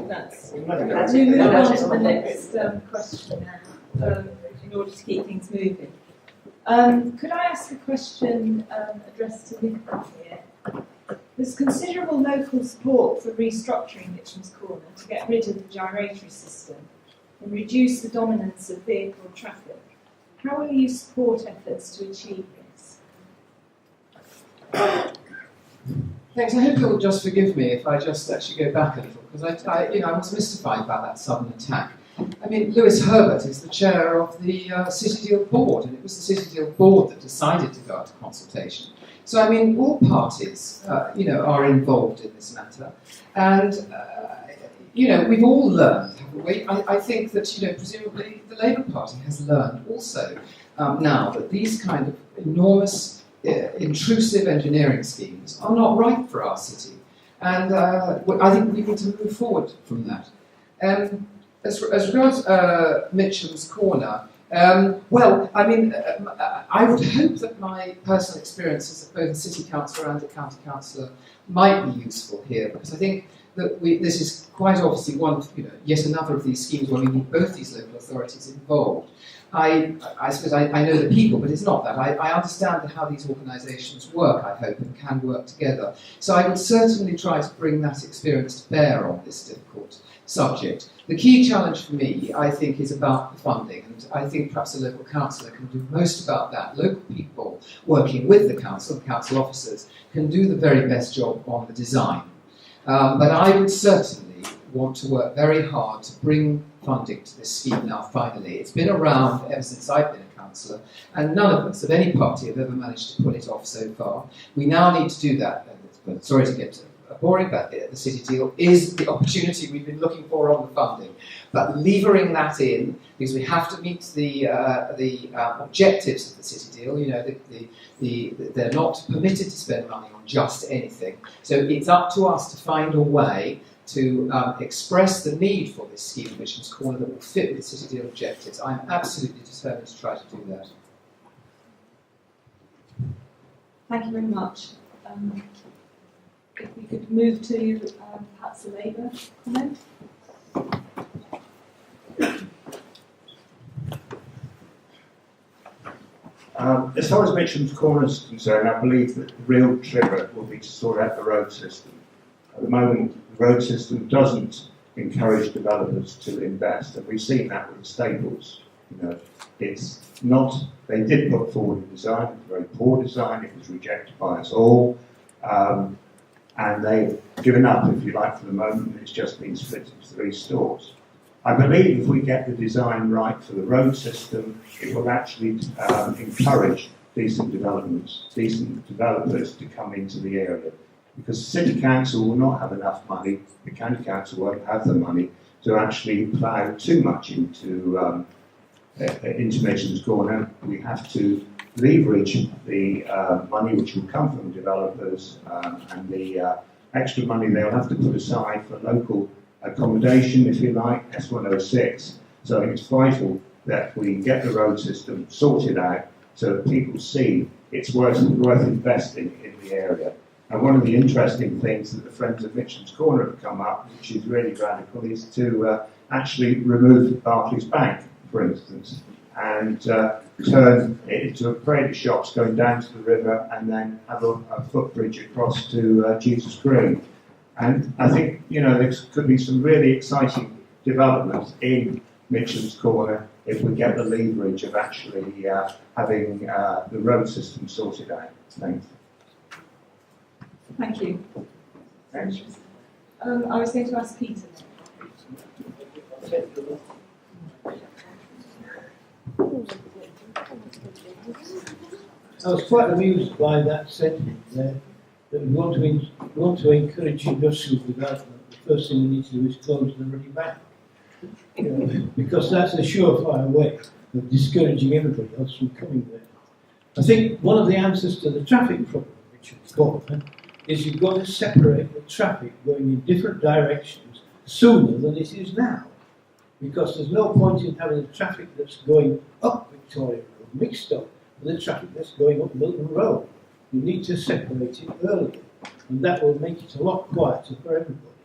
That's we move on to the next question now, in order to keep things moving. Could I ask a question addressed to Nicola here? There's considerable local support for restructuring Mitcham's Corner to get rid of the gyratory system and reduce the dominance of vehicle traffic. How will you support efforts to achieve this? Thanks. I hope you'll just forgive me if I just actually go back a little, because I was mystified by that sudden attack. I mean, Lewis Herbert is the chair of the City Deal Board, and it was the City Deal Board that decided to go out to consultation. So, I mean, all parties, are involved in this matter, and we've all learned, haven't we? I think that, presumably the Labour Party has learned also now that these kind of enormous intrusive engineering schemes are not right for our city, and I think we need to move forward from that. As regards Mitcham's Corner, I would hope that my personal experience as both a city councillor and a county councillor might be useful here, because I think that this is quite obviously yet another of these schemes where we need both these local authorities involved. I suppose I know the people, but it's not that. I understand how these organisations work, I hope, and can work together. So I would certainly try to bring that experience to bear on this difficult subject. The key challenge for me, I think, is about the funding, and I think perhaps a local councillor can do most about that. Local people working with the council officers, can do the very best job on the design. But I would certainly want to work very hard to bring funding to this scheme now finally. It's been around ever since I've been a councillor, and none of us of any party have ever managed to pull it off so far. We now need to do that. But sorry to get boring, but the city deal is the opportunity we've been looking for on the funding. But levering that in, because we have to meet the objectives of the city deal. You know, they're not permitted to spend money on just anything. So it's up to us to find a way to express the need for this scheme of Mitchell's Corner that will fit with city deal objectives. I'm absolutely determined to try to do that. Thank you very much. If we could move to perhaps the Labour comment. As far as Mitchell's Corner is concerned, I believe that the real trigger will be to sort out the road system. At the moment, the road system doesn't encourage developers to invest, and we've seen that with the stables. You know, it's not. They did put forward a design, a very poor design. It was rejected by us all, and they've given up, if you like, for the moment. It's just been split into 3 stores. I believe if we get the design right for the road system, it will actually encourage decent developers to come into the area. Because the City Council will not have enough money, the County Council won't have the money to actually plough too much into Mitchell's Corner. We have to leverage the money which will come from developers and the extra money they'll have to put aside for local accommodation, if you like, S106. So it's vital that we get the road system sorted out so that people see it's worth investing in the area. And one of the interesting things that the Friends of Mitchell's Corner have come up, which is really radical, is to actually remove Barclays Bank, for instance, and turn it into a parade of shops going down to the river and then have a footbridge across to Jesus Green. And I think, you know, there could be some really exciting developments in Mitchell's Corner if we get the leverage of actually having the road system sorted out. Thanks. Thank you. Thanks. I was going to ask Peter. I was quite amused by that sentence there, that we want to encourage industrial development. The first thing we need to do is close the ruddy bank. You know, because that's a surefire way of discouraging everybody else from coming there. I think one of the answers to the traffic problem, which you've got, is you've got to separate the traffic going in different directions sooner than it is now. Because there's no point in having the traffic that's going up Victoria Road mixed up with the traffic that's going up Milton Road. You need to separate it earlier, and that will make it a lot quieter for everybody.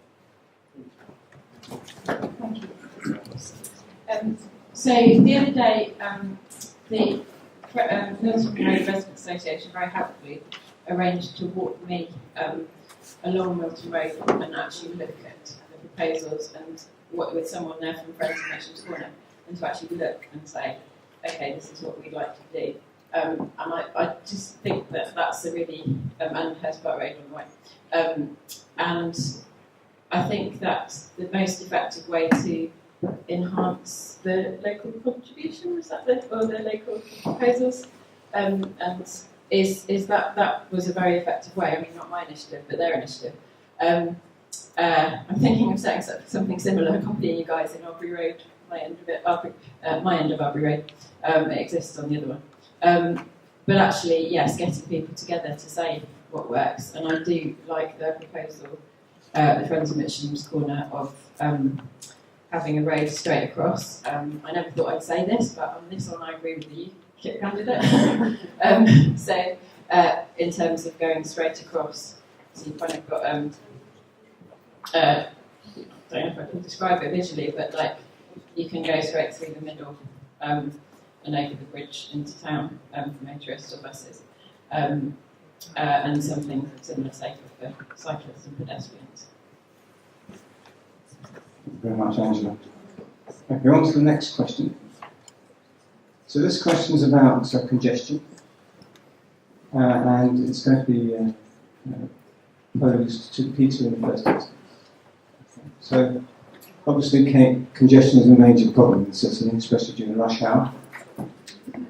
Thank you. So the other day, the Milton Road Residents Association very helpfully arranged to walk me along Milton Road and actually look at the proposals and work with someone there from Friends of Mitchell's Corner and to actually look and say, okay, this is what we'd like to do. And I just think that that's a really, and Hurstpart Road on the way. And I think that's the most effective way to enhance the local contribution, is that or the local proposals? And is that was a very effective way. I mean, not my initiative, but their initiative. I'm thinking of setting up something similar, copying you guys in Aubrey Road, my end of it, my end of Aubrey Road. It exists on the other one. But actually, yes, getting people together to say what works. And I do like the proposal, the Friends of Mitchell's Corner, of having a road straight across. I never thought I'd say this, but on this one I agree with the UKIP candidate. So in terms of going straight across, so you've kind of got, I don't know if I can describe it visually, but like you can go straight through the middle and over the bridge into town for motorists or buses. And something similar safer for cyclists and pedestrians. Thank you very much, Angela. Okay, on to the next question. So this question is about congestion, and it's going to be posed to Peter in the first instance. Okay. So Obviously, congestion is a major problem in the city, especially during rush hour.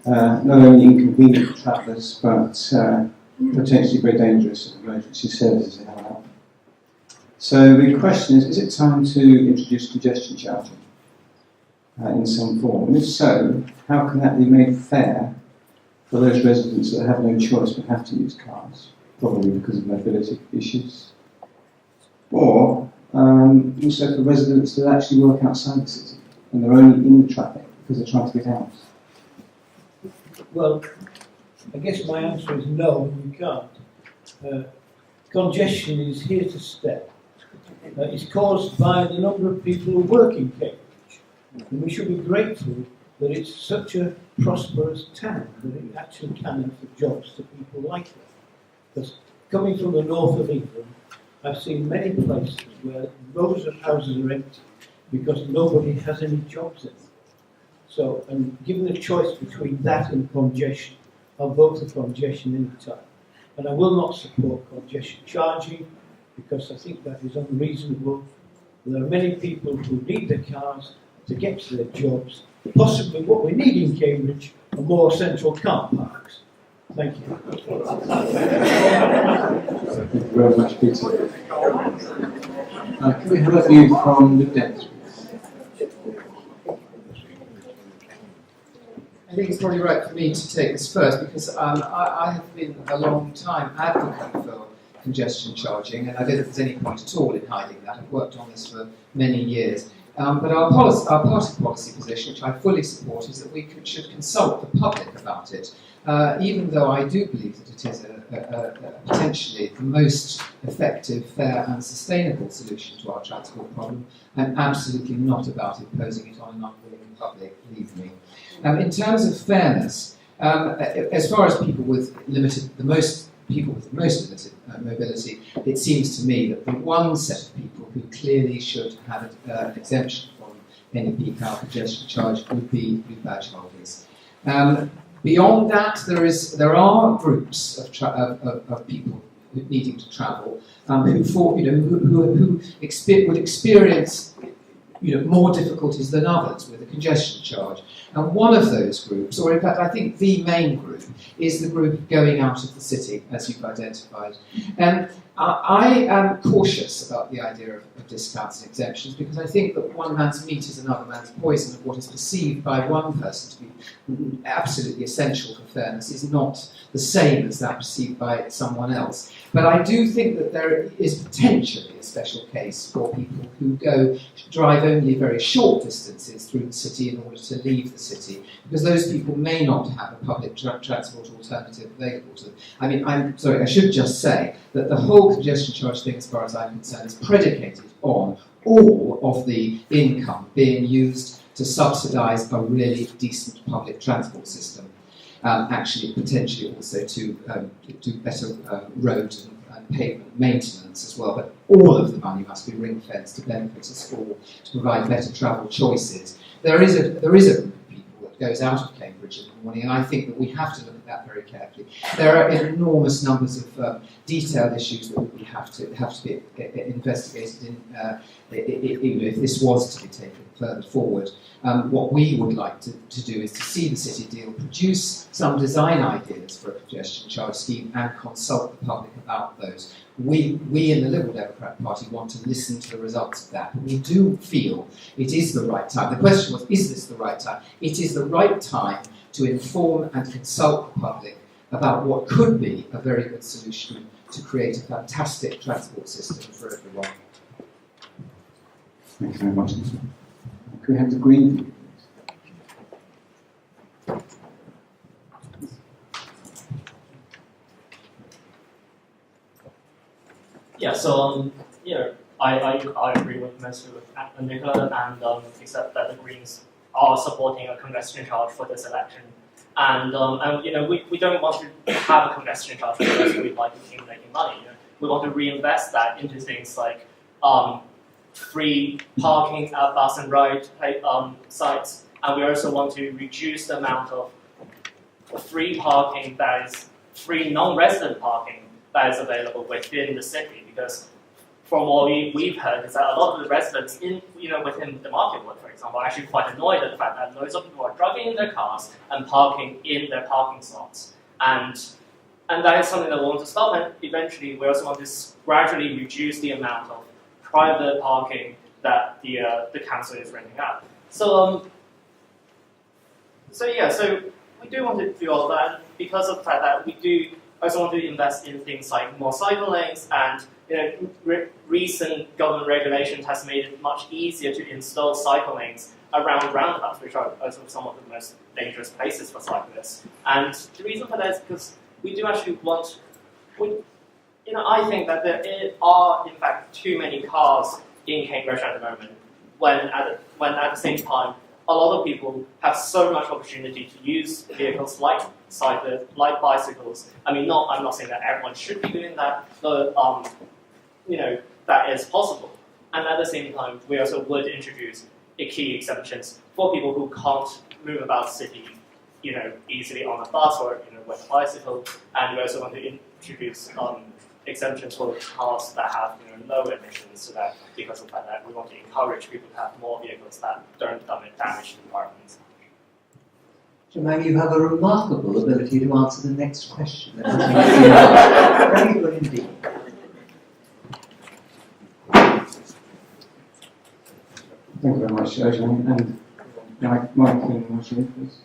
Not only inconvenient for travellers, but potentially very dangerous if emergency services are held up. So the question is it time to introduce congestion charging in some form? And if so, how can that be made fair for those residents that have no choice but have to use cars, probably because of mobility issues? Or also for residents that actually work outside the city and they're only in the traffic because they're trying to get out? Well, I guess my answer is no, we can't. Congestion is here to stay. It's caused by the number of people who work in Cambridge. And we should be grateful that it's such a prosperous town that it actually can offer jobs to people like that. Because coming from the north of England, I've seen many places where rows of houses are empty because nobody has any jobs in them. So, and given a choice between that and congestion, I'll vote for congestion any time. And I will not support congestion charging because I think that is unreasonable. There are many people who need their cars to get to their jobs. Possibly what we need in Cambridge are more central car parks. Thank you. Thank you very much, Peter. Can we have a view from the depth? I think it's probably right for me to take this first because I have been a long time advocate for congestion charging, and I don't know if there's any point at all in hiding that. I've worked on this for many years. But our party policy position, which I fully support, is that we should consult the public about it, even though I do believe that it is potentially the most effective, fair and sustainable solution to our transport problem. I'm absolutely not about imposing it on an unwilling public, believe me. In terms of fairness, as far as people with limited limited mobility, it seems to me that the one set of people who clearly should have an exemption from any peak hour congestion charge would be blue badge holders. Beyond that, there are groups of people needing to travel who would experience more difficulties than others with a congestion charge. And one of those groups, or in fact I think the main group, is the group going out of the city, as you've identified. I am cautious about the idea of discounts and exemptions because I think that one man's meat is another man's poison, and what is perceived by one person to be absolutely essential for fairness is not the same as that perceived by someone else. But I do think that there is potentially a special case for people who drive only very short distances through the city in order to leave the city, because those people may not have a public transport alternative available to them. I mean, I should just say that the whole congestion charge thing, as far as I'm concerned, is predicated on all of the income being used to subsidise a really decent public transport system. Actually, potentially also to do better road and pavement maintenance as well. But all of the money must be ring-fenced to benefit us all, to provide better travel choices. There is a group of people that goes out of Cambridge in the morning, and I think that we have to look at that very carefully. There are enormous numbers of detailed issues that we have to be investigated if this was to be taken further forward. What we would like to do is to see the city deal produce some design ideas for a congestion charge scheme and consult the public about those. We in the Liberal Democrat Party want to listen to the results of that, but we do feel it is the right time. The question was, is this the right time? It is the right time to inform and consult the public about what could be a very good solution to create a fantastic transport system for everyone. Thank you very much. Can we have the green view? Yeah, so I agree with Mr. Nicola, and except that the Greens are supporting a congestion charge for this election, and we don't want to have a congestion charge because we like to keep making money. We want to reinvest that into things like free parking at bus and ride sites, and we also want to reduce the amount of free parking that is free non-resident parking that is available within the city, because from what we've heard, is that a lot of the residents within the market ward, for example, are actually quite annoyed at the fact that loads of people are driving in their cars and parking in their parking slots. And that is something that we want to stop, and eventually we also want to gradually reduce the amount of private parking that the council is renting out. So we do want to do all that, and because of the fact that we do also want to invest in things like more cycle lanes, and recent government regulations has made it much easier to install cycle lanes around roundabouts, which are also some of the most dangerous places for cyclists. And the reason for that is because we do actually want, I think that there are in fact too many cars in Cambridge at the moment, when at the same time a lot of people have so much opportunity to use vehicles like cyclists, like bicycles. I mean, I'm not saying that everyone should be doing that, but that is possible. And at the same time, we also would introduce key exemptions for people who can't move about the city, easily on a bus or with a bicycle. And we also want to introduce exemptions for cars that have low emissions, so that because of that, we want to encourage people to have more vehicles that don't damage the environment. Jemima, you have a remarkable ability to answer the next question. Very good indeed. Thank you very much, Jane. And Mike, please.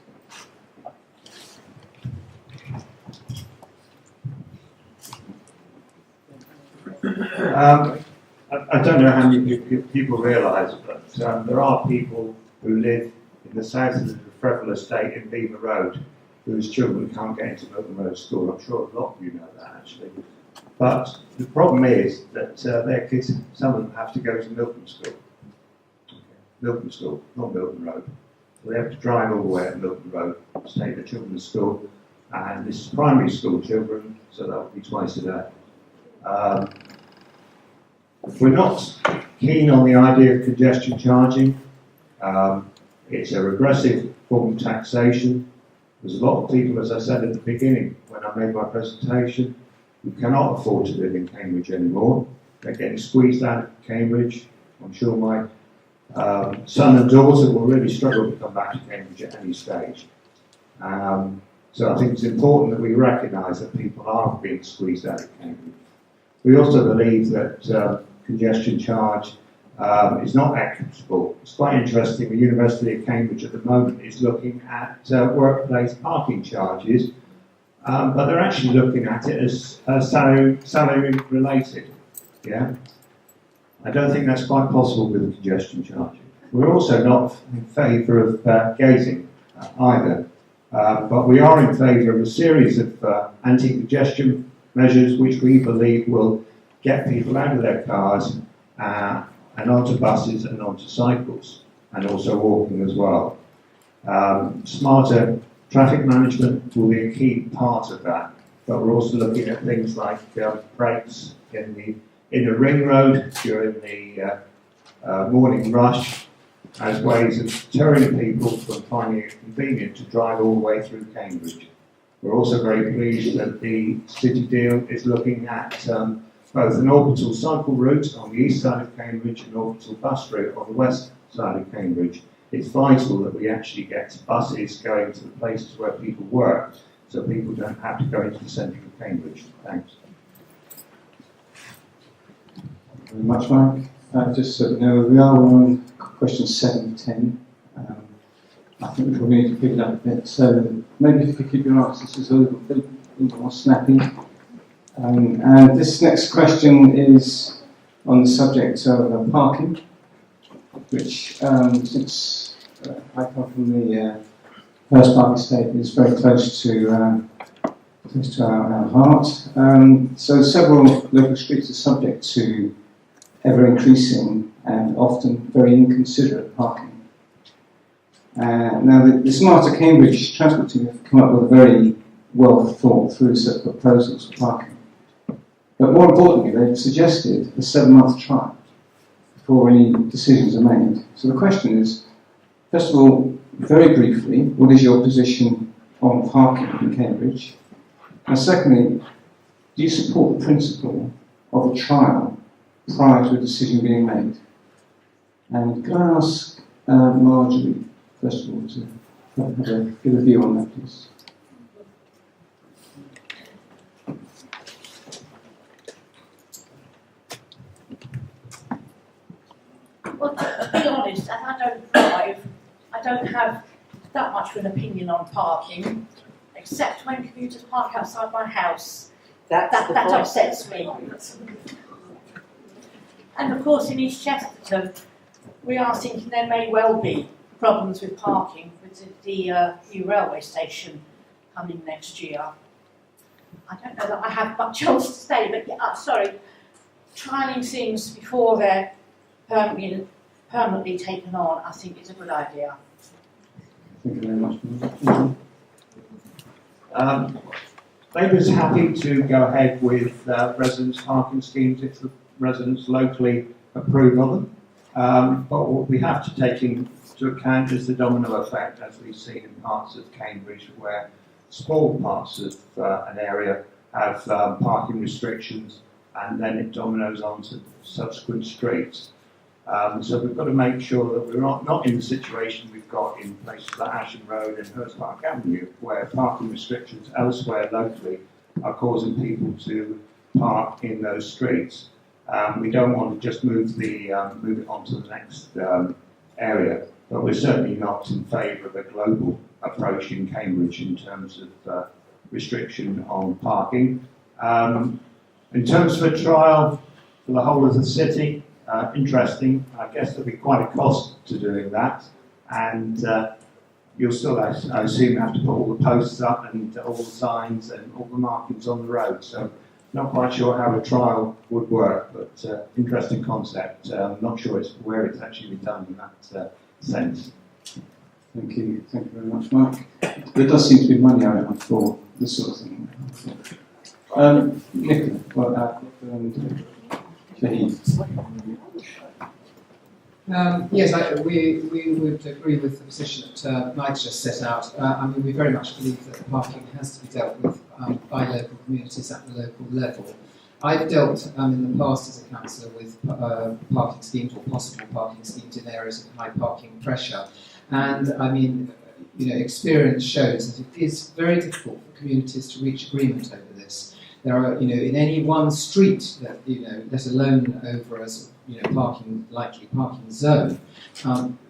I don't know how many people realise, but there are people who live in the south of the Freville estate in Beaver Road whose children can't get into Milton Road School. I'm sure a lot of you know that, actually. But the problem is that their kids, some of them have to go to Milton School. Milton School, not Milton Road. So they have to drive all the way up Milton Road to take their children to school. And this is primary school children, so that would be twice a day. We're not keen on the idea of congestion charging. It's a regressive form of taxation. There's a lot of people, as I said at the beginning when I made my presentation, who cannot afford to live in Cambridge anymore. They're getting squeezed out of Cambridge. I'm sure my son and daughter will really struggle to come back to Cambridge at any stage. So I think it's important that we recognise that people are being squeezed out of Cambridge. We also believe that congestion charge is not equitable. It's quite interesting, the University of Cambridge at the moment is looking at workplace parking charges, but they're actually looking at it as salary related. Yeah? I don't think that's quite possible with congestion charging. We're also not in favour of gazing either, but we are in favour of a series of anti-congestion measures which we believe will get people out of their cars and onto buses and onto cycles, and also walking as well. Smarter traffic management will be a key part of that, but we're also looking at things like brakes in the ring road during the morning rush as ways of deterring people from finding it convenient to drive all the way through Cambridge. We're also very pleased that the City deal is looking at both an orbital cycle route on the east side of Cambridge and an orbital bus route on the west side of Cambridge. It's vital that we actually get buses going to the places where people work, so people don't have to go into the centre of Cambridge. Thanks. Thank you very much, Mike. Just so you know, we are on questions 7 and 10. I think we probably need to pick it up a bit. So maybe if you could keep your answers a little bit more snappy. And this next question is on the subject of parking, which, since I come from the First Park estate, is very close to our heart. So several local streets are subject to ever-increasing and often very inconsiderate parking. Now, the Smarter Cambridge Transport team have come up with a very well thought through set of proposals for parking. But more importantly, they've suggested a 7-month trial before any decisions are made. So the question is, first of all, very briefly, what is your position on parking in Cambridge? And secondly, do you support the principle of a trial prior to a decision being made. And can I ask Marjorie, first of all, to give a view on that, please? Well, to be honest, as I don't drive, I don't have that much of an opinion on parking, except when commuters park outside my house. That upsets me. And of course, in East Chesterton, we are thinking there may well be problems with parking with the new railway station coming next year. I don't know that I have much else to say, but yeah, sorry, trialling things before they're permanently taken on, I think is a good idea. Thank you very much. Labour's happy to go ahead with residents' parking schemes if the residents locally approve of them. But what we have to take into account is the domino effect, as we've seen in parts of Cambridge, where small parts of an area have parking restrictions, and then it dominoes onto subsequent streets. So we've got to make sure that we're not in the situation we've got in places like Asham Road and Hurst Park Avenue, where parking restrictions elsewhere locally are causing people to park in those streets. We don't want to just move it on to the next area, but we're certainly not in favour of a global approach in Cambridge in terms of restriction on parking. In terms of a trial for the whole of the city, interesting. I guess there'll be quite a cost to doing that, and you'll still, I assume, have to put all the posts up and all the signs and all the markings on the road. So, not quite sure how a trial would work, but interesting concept. Not sure where it's actually been done in that sense. Thank you very much, Mark. There does seem to be money out there for this sort of thing. Nicola, and Yes, we would agree with the position that Mike's just set out. I mean, we very much believe that parking has to be dealt with by local communities at the local level. I've dealt in the past as a councillor with parking schemes or possible parking schemes in areas of high parking pressure. And I mean, experience shows that it is very difficult for communities to reach agreement over this. There are, in any one street, that, let alone over a likely parking zone,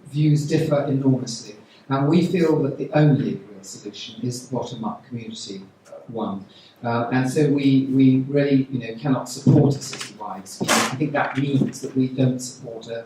views differ enormously. And we feel that the only real solution is the bottom-up community one. And so we really, cannot support a citywide scheme. I think that means that we don't support a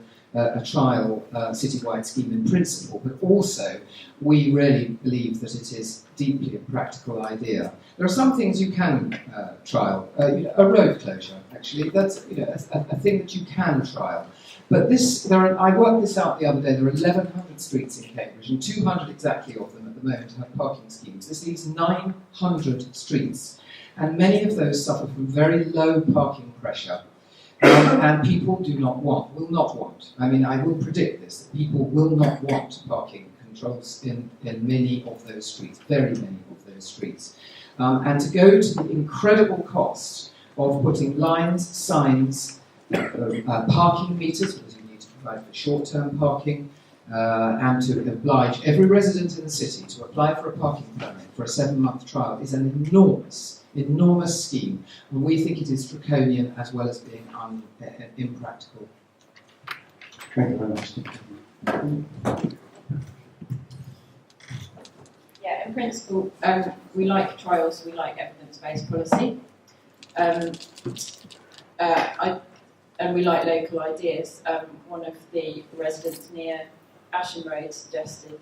trial citywide scheme in principle, but also we really believe that it is deeply impractical idea. There are some things you can trial. A road closure, actually, that's a thing that you can trial. But I worked this out the other day. There are 1,100 streets in Cambridge, and 200 exactly of them at the moment have parking schemes. This leaves 900 streets, and many of those suffer from very low parking pressure. And people will not want. I mean, I will predict this, that people will not want parking controls in many of those streets, very many of those streets. And to go to the incredible cost of putting lines, signs, parking meters, because you need to provide for short-term parking, and to oblige every resident in the city to apply for a parking permit for a 7-month trial is an enormous scheme, and we think it is draconian as well as being impractical. Thank you very much. Yeah, in principle, we like trials, we like evidence-based policy, and we like local ideas. One of the residents near Asham Road suggested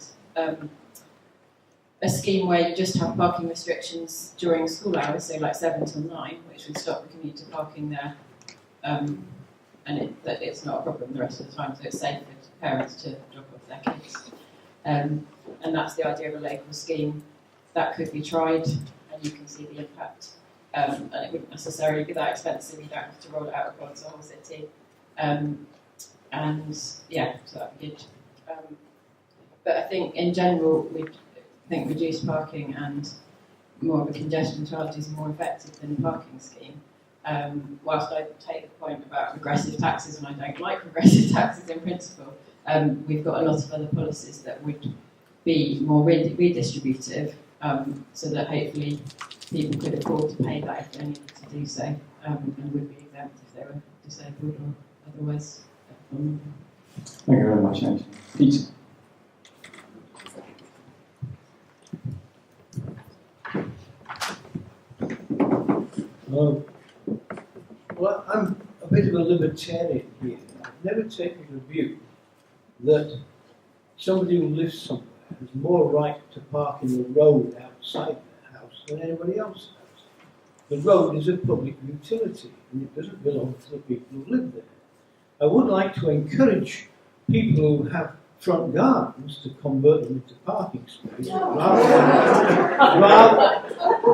a scheme where you just have parking restrictions during school hours, so like 7 till 9, which would stop the commuter parking there, and it's not a problem the rest of the time, so it's safe for parents to drop off their kids. And that's the idea of a local scheme that could be tried, and you can see the impact. And it wouldn't necessarily be that expensive, you don't have to roll it out across the whole city. And yeah, so that'd be good. But I think in general, we think reduced parking and more of a congestion charge is more effective than a parking scheme. whilst I take the point about regressive taxes, and I don't like regressive taxes in principle, we've got a lot of other policies that would be more redistributive, so that hopefully people could afford to pay that if they needed to do so, and would be exempt if they were disabled or otherwise vulnerable. Thank you very much, Angie. Peter. Well, I'm a bit of a libertarian here. I've never taken the view that somebody who lives somewhere has more right to park in the road outside their house than anybody else has. The road is a public utility and it doesn't belong to the people who live there. I would like to encourage people who have front gardens to convert them into parking spaces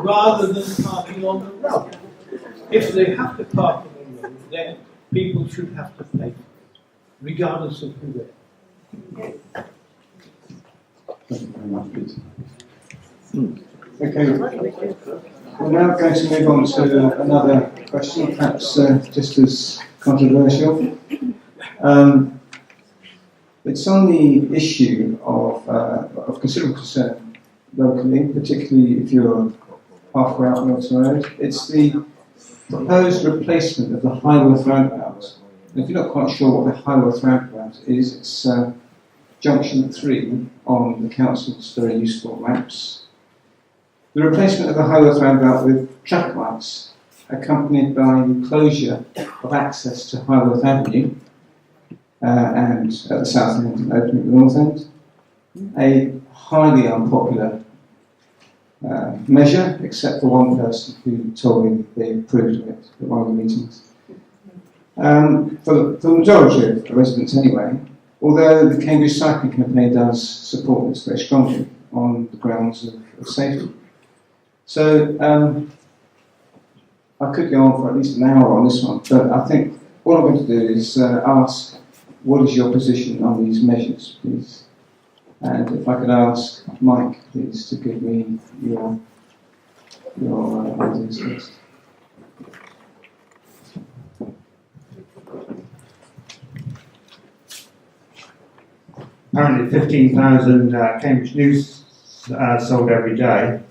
rather than parking on the road. If they have to park on the road, then people should have to pay for it, regardless of who they are. Thank you very much, Peter. Okay, we're now going to move on to another question, perhaps just as controversial. It's on the issue of considerable concern locally, particularly if you're halfway up Milton Road. It's the proposed replacement of the Highworth roundabout. If you're not quite sure what the Highworth roundabout is, it's junction 3 on the council's very useful maps. The replacement of the Highworth roundabout with traffic lights, accompanied by the closure of access to Highworth Avenue, and at the south end and opening at the north end. A highly unpopular measure, except for one person who told me they approved of it at one of the meetings. For the majority of the residents anyway, although the Cambridge Cycling Campaign does support this very strongly on the grounds of safety. So I could go on for at least an hour on this one, but I think what I'm going to do is ask, what is your position on these measures, please? And if I could ask Mike, please, to give me your ideas first. Apparently 15,000 Cambridge News sold every day.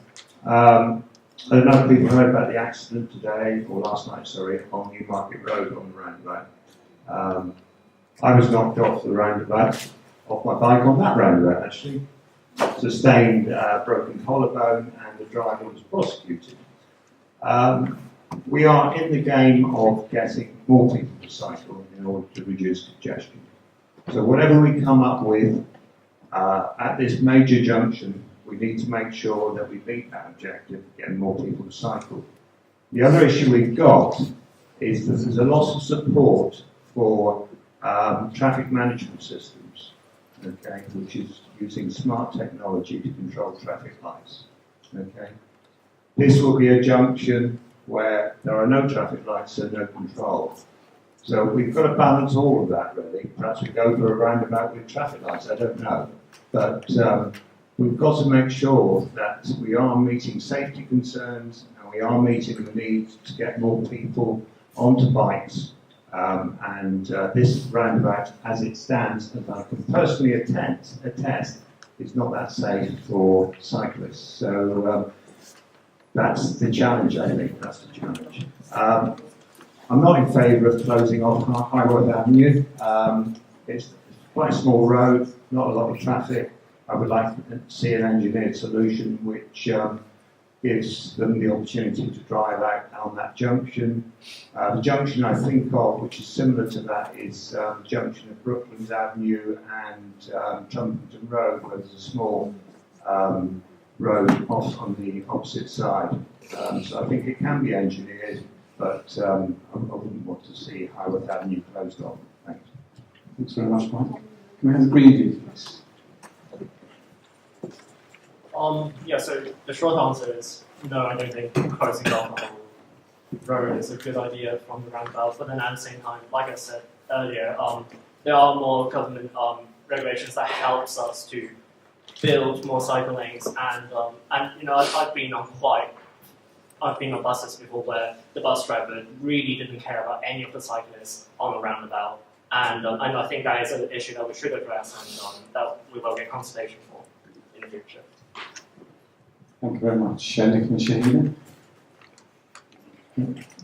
I don't know if people heard about the accident today, or last night, sorry, on Newmarket Road on the roundabout. I was knocked off the roundabout, off my bike on that roundabout actually, sustained broken collarbone, and the driver was prosecuted. We are in the game of getting more people to cycle in order to reduce congestion. So whatever we come up with at this major junction, we need to make sure that we meet that objective of getting more people to cycle. The other issue we've got is that there's a lot of support for traffic management systems, okay, which is using smart technology to control traffic lights. Okay, this will be a junction where there are no traffic lights, so no control. So we've got to balance all of that, really. Perhaps we go for a roundabout with traffic lights, I don't know. But we've got to make sure that we are meeting safety concerns and we are meeting the need to get more people onto bikes. This roundabout, as it stands, and I can personally attest, is not that safe for cyclists. So that's the challenge, I think. That's the challenge. I'm not in favour of closing off Highworth Avenue. It's quite a small road, not a lot of traffic. I would like to see an engineered solution which gives them the opportunity to drive out on that junction. The junction I think of, which is similar to that, is the junction of Brooklands Avenue and Trumpington Road, where there's a small road off on the opposite side. So I think it can be engineered, but I wouldn't want to see Highworth Avenue closed off. Thanks. Thanks very much, Mike. Can we have the green view, please? Yeah, so the short answer is no, I don't think closing off the whole road is a good idea from the roundabout, but then at the same time, like I said earlier, there are more government regulations that helps us to build more cycle lanes, and you know, I've been on quite I've been on buses before where the bus driver really didn't care about any of the cyclists on the roundabout. And I think that is an issue that we should address and that we will get consultation for in the future. Thank you very much. Nicola Shahida.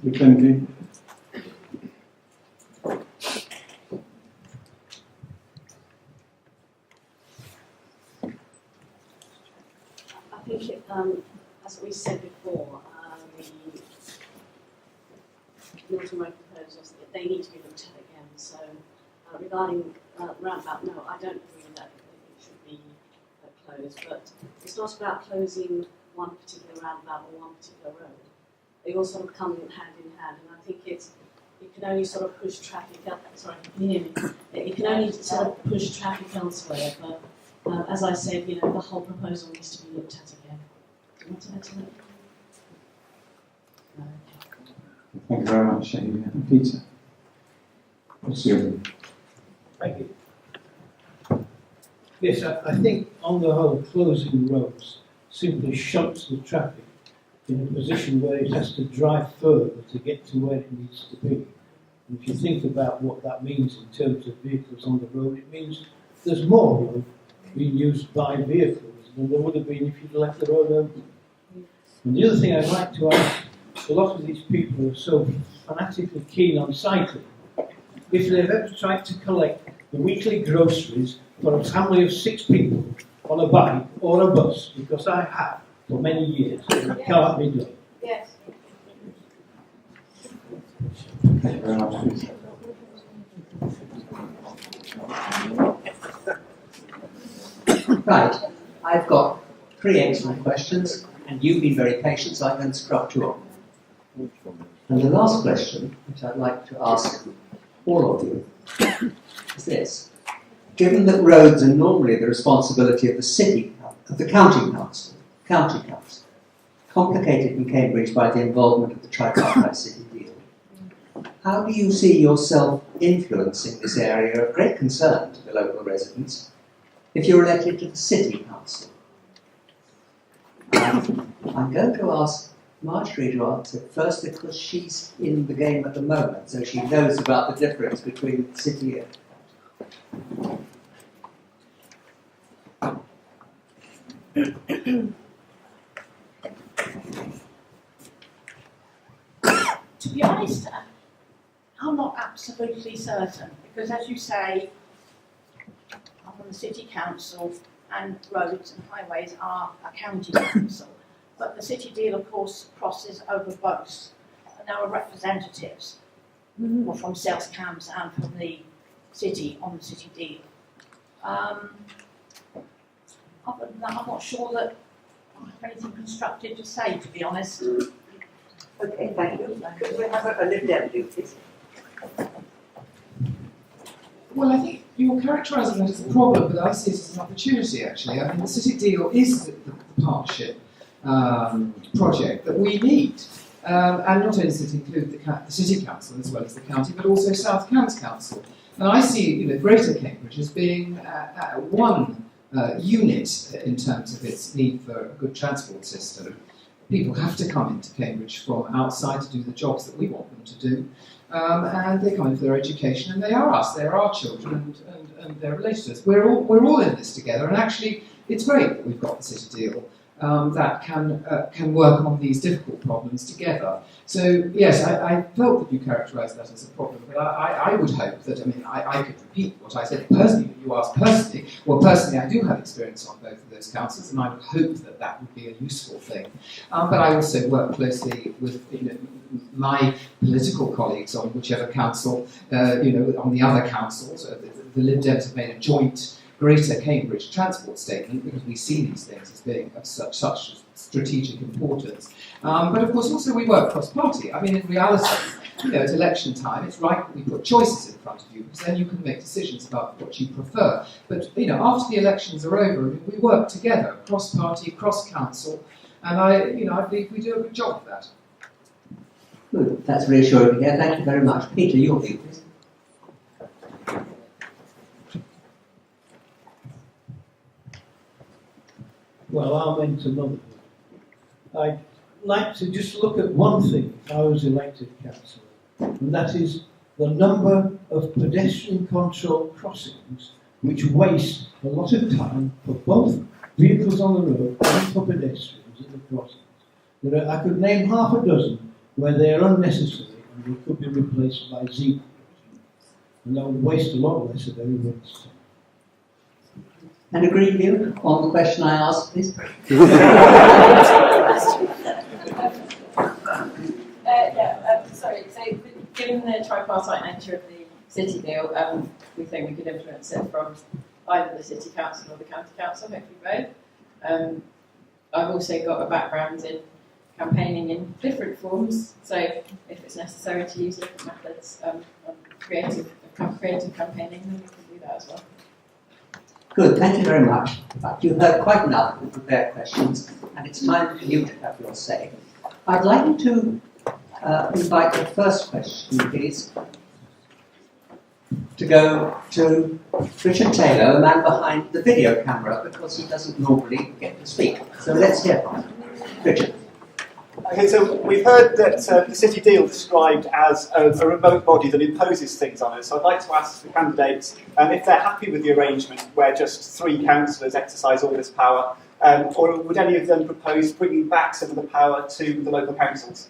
Defending. I think, as we said before, the Milton Road proposals, they need to be looked at again. So regarding roundabout, no, I don't agree that it should be closed. But it's not about closing one particular roundabout or one particular road. They all sort of come in hand, and I think it can only sort of push traffic up. Sorry, can you hear me? It can only sort of push traffic elsewhere. But as I said, the whole proposal needs to be looked at again. Do you want to add to that? No. Thank you very much, Shahida. Peter. What's your view? Thank you. Yes, I think on the whole, closing roads simply shunts the traffic in a position where it has to drive further to get to where it needs to be. And if you think about what that means in terms of vehicles on the road, it means there's more road being used by vehicles than there would have been if you'd left the road open. And the other thing I'd like to ask, a lot of these people are so fanatically keen on cycling. If they've ever tried to collect the weekly groceries for a family of 6 people on a bike or a bus, because I have for many years, and it can't be done. Yes. Thank you very much, Peter. Right, I've got 3 excellent questions, and you've been very patient, so I'm going to scrub 2 off. And the last question, which I'd like to ask all of you, is this. Given that roads are normally the responsibility of the county council, complicated in Cambridge by the involvement of the tripartite city deal, how do you see yourself influencing this area of great concern to the local residents if you're elected to the city council? I'm going to ask Marjorie to answer first because she's in the game at the moment, so she knows about the difference between the city and... To be honest, I'm not absolutely certain because, as you say, I'm on the city council and roads and highways are a county council. But the city deal, of course, crosses over both. And there are representatives from sales camps and from the city on the city deal. Other than that, I'm not sure that I have anything constructive to say, to be honest. Okay, thank you. Could we have a lived view, please? Well, I think you're characterising that as a problem, but I see it as an opportunity, actually. I mean, the city deal is the partnership project that we need. And not only does it include the city council as well as the county, but also South Cambs Council. And I see Greater Cambridge as being one unit in terms of its need for a good transport system. People have to come into Cambridge from outside to do the jobs that we want them to do. And they come in for their education, and they are us, they're our children, and they're related to us. We're all in this together, and actually it's great that we've got the city deal that can work on these difficult problems together. So yes, I felt that you characterised that as a problem, but I would hope that, I could repeat what I said personally, but you asked personally. Well, personally I do have experience on both of those councils, and I would hope that that would be a useful thing. But I also work closely with my political colleagues on whichever council, on the other councils. The Lib Dems have made a joint Greater Cambridge transport statement because we see these things as being of such strategic importance. But of course also we work cross-party. In reality, at election time, it's right that we put choices in front of you because then you can make decisions about what you prefer. But after the elections are over, we work together, cross-party, cross-council, and I believe we do a good job of that. Good, that's reassuring to hear. Thank you very much. Peter, your view, please. Well, I'm into motherhood. like to just look at one thing if I was elected councillor, and that is the number of pedestrian control crossings which waste a lot of time for both vehicles on the road and for pedestrians at the crossings. I could name half a dozen where they are unnecessary and they could be replaced by zebra. And that would waste a lot less of everybody's time. And agree with you on the question I asked, please? Sorry, so given the tripartite nature of the city deal, we think we could influence it from either the city council or the county council, hopefully both. I've also got a background in campaigning in different forms, so if it's necessary to use different methods creative campaigning, then we can do that as well. Good, thank you very much. But you've heard quite enough of the prepared questions, and it's time for you to have your say. I'd like to invite the first question, please, to go to Richard Taylor, the man behind the video camera, because he doesn't normally get to speak. So let's hear from him. Richard. Okay, so we've heard that the city deal described as a remote body that imposes things on us. So I'd like to ask the candidates if they're happy with the arrangement where just 3 councillors exercise all this power, or would any of them propose bringing back some of the power to the local councils?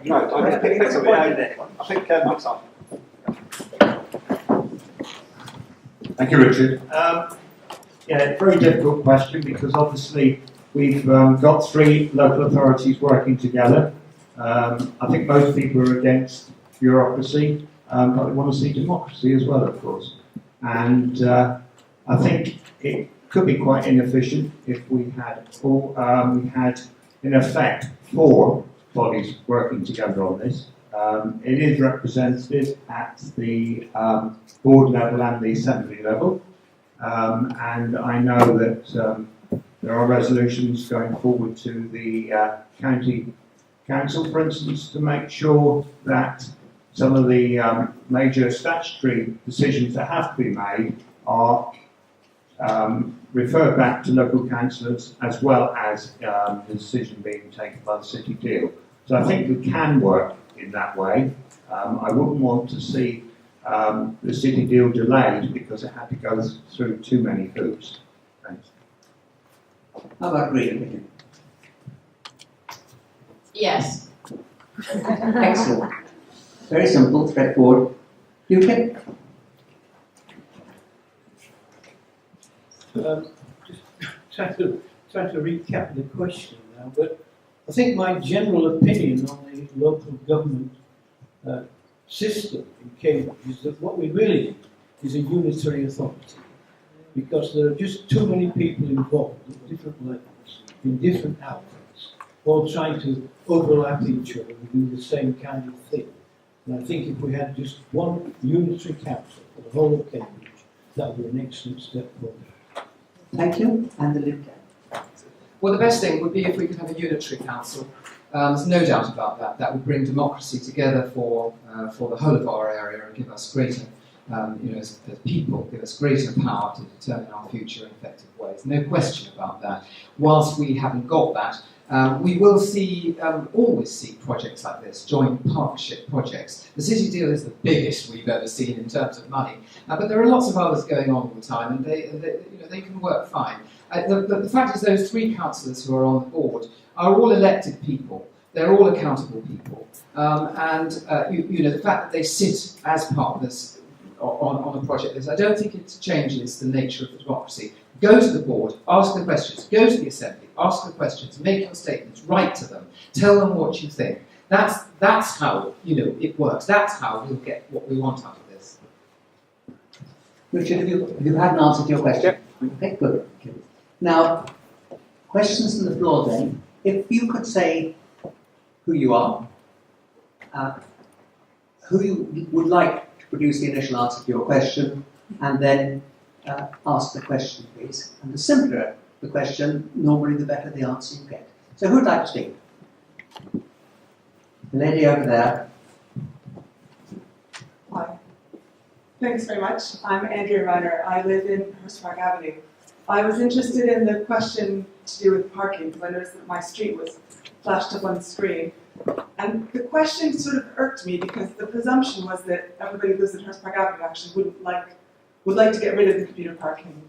No, I think Mike's on. Thank you, Richard. Yeah, very difficult question because obviously we've got 3 local authorities working together. I think most people are against bureaucracy, but they want to see democracy as well, of course. And I think it could be quite inefficient if we had in effect 4 bodies working together on this. It is represented at the board level and the assembly level. And I know that there are resolutions going forward to the county council, for instance, to make sure that some of the major statutory decisions that have to be made are referred back to local councillors, as well as the decision being taken by the city deal. So I think we can work in that way. I wouldn't want to see the city deal delayed because it had to go through too many hoops. Thanks. How about Rita? Yes. Excellent. Very simple, straightforward. You can. Just trying to recap the question now, but I think my general opinion on the local government system in Cambridge is that what we really need is a unitary authority, because there are just too many people involved at different levels, in different outfits, all trying to overlap each other and do the same kind of thing. And I think if we had just one unitary council for the whole of Cambridge, that would be an excellent step forward. Thank you. And the Lib Dem. Well, the best thing would be if we could have a unitary council. There's no doubt about that. That would bring democracy together for the whole of our area and give us greater, as people, give us greater power to determine our future in effective ways. No question about that. Whilst we haven't got that, we will always see projects like this, joint partnership projects. The city deal is the biggest we've ever seen in terms of money, but there are lots of others going on all the time, and they can work fine. The fact is, those 3 councillors who are on the board are all elected people. They're all accountable people, and the fact that they sit as partners on a project like this, I don't think it changes the nature of the democracy. Go to the board, ask the questions. Go to the assembly, ask the questions. Make your statements, write to them, tell them what you think. That's how it works. That's how we'll get what we want out of this. Richard, have you had an answer to your question? Yep. Okay, good. Okay. Now, questions from the floor then. If you could say who you are, who you would like to produce the initial answer to your question, and then ask the question, please. And the simpler the question, normally the better the answer you get. So who would like to speak? The lady over there. Hi. Thanks very much. I'm Andrea Runner. I live in Hurst Park Avenue. I was interested in the question to do with parking, because I noticed that my street was flashed up on the screen. And the question sort of irked me, because the presumption was that everybody who lives at Hurst Park Avenue actually would like to get rid of the commuter parking.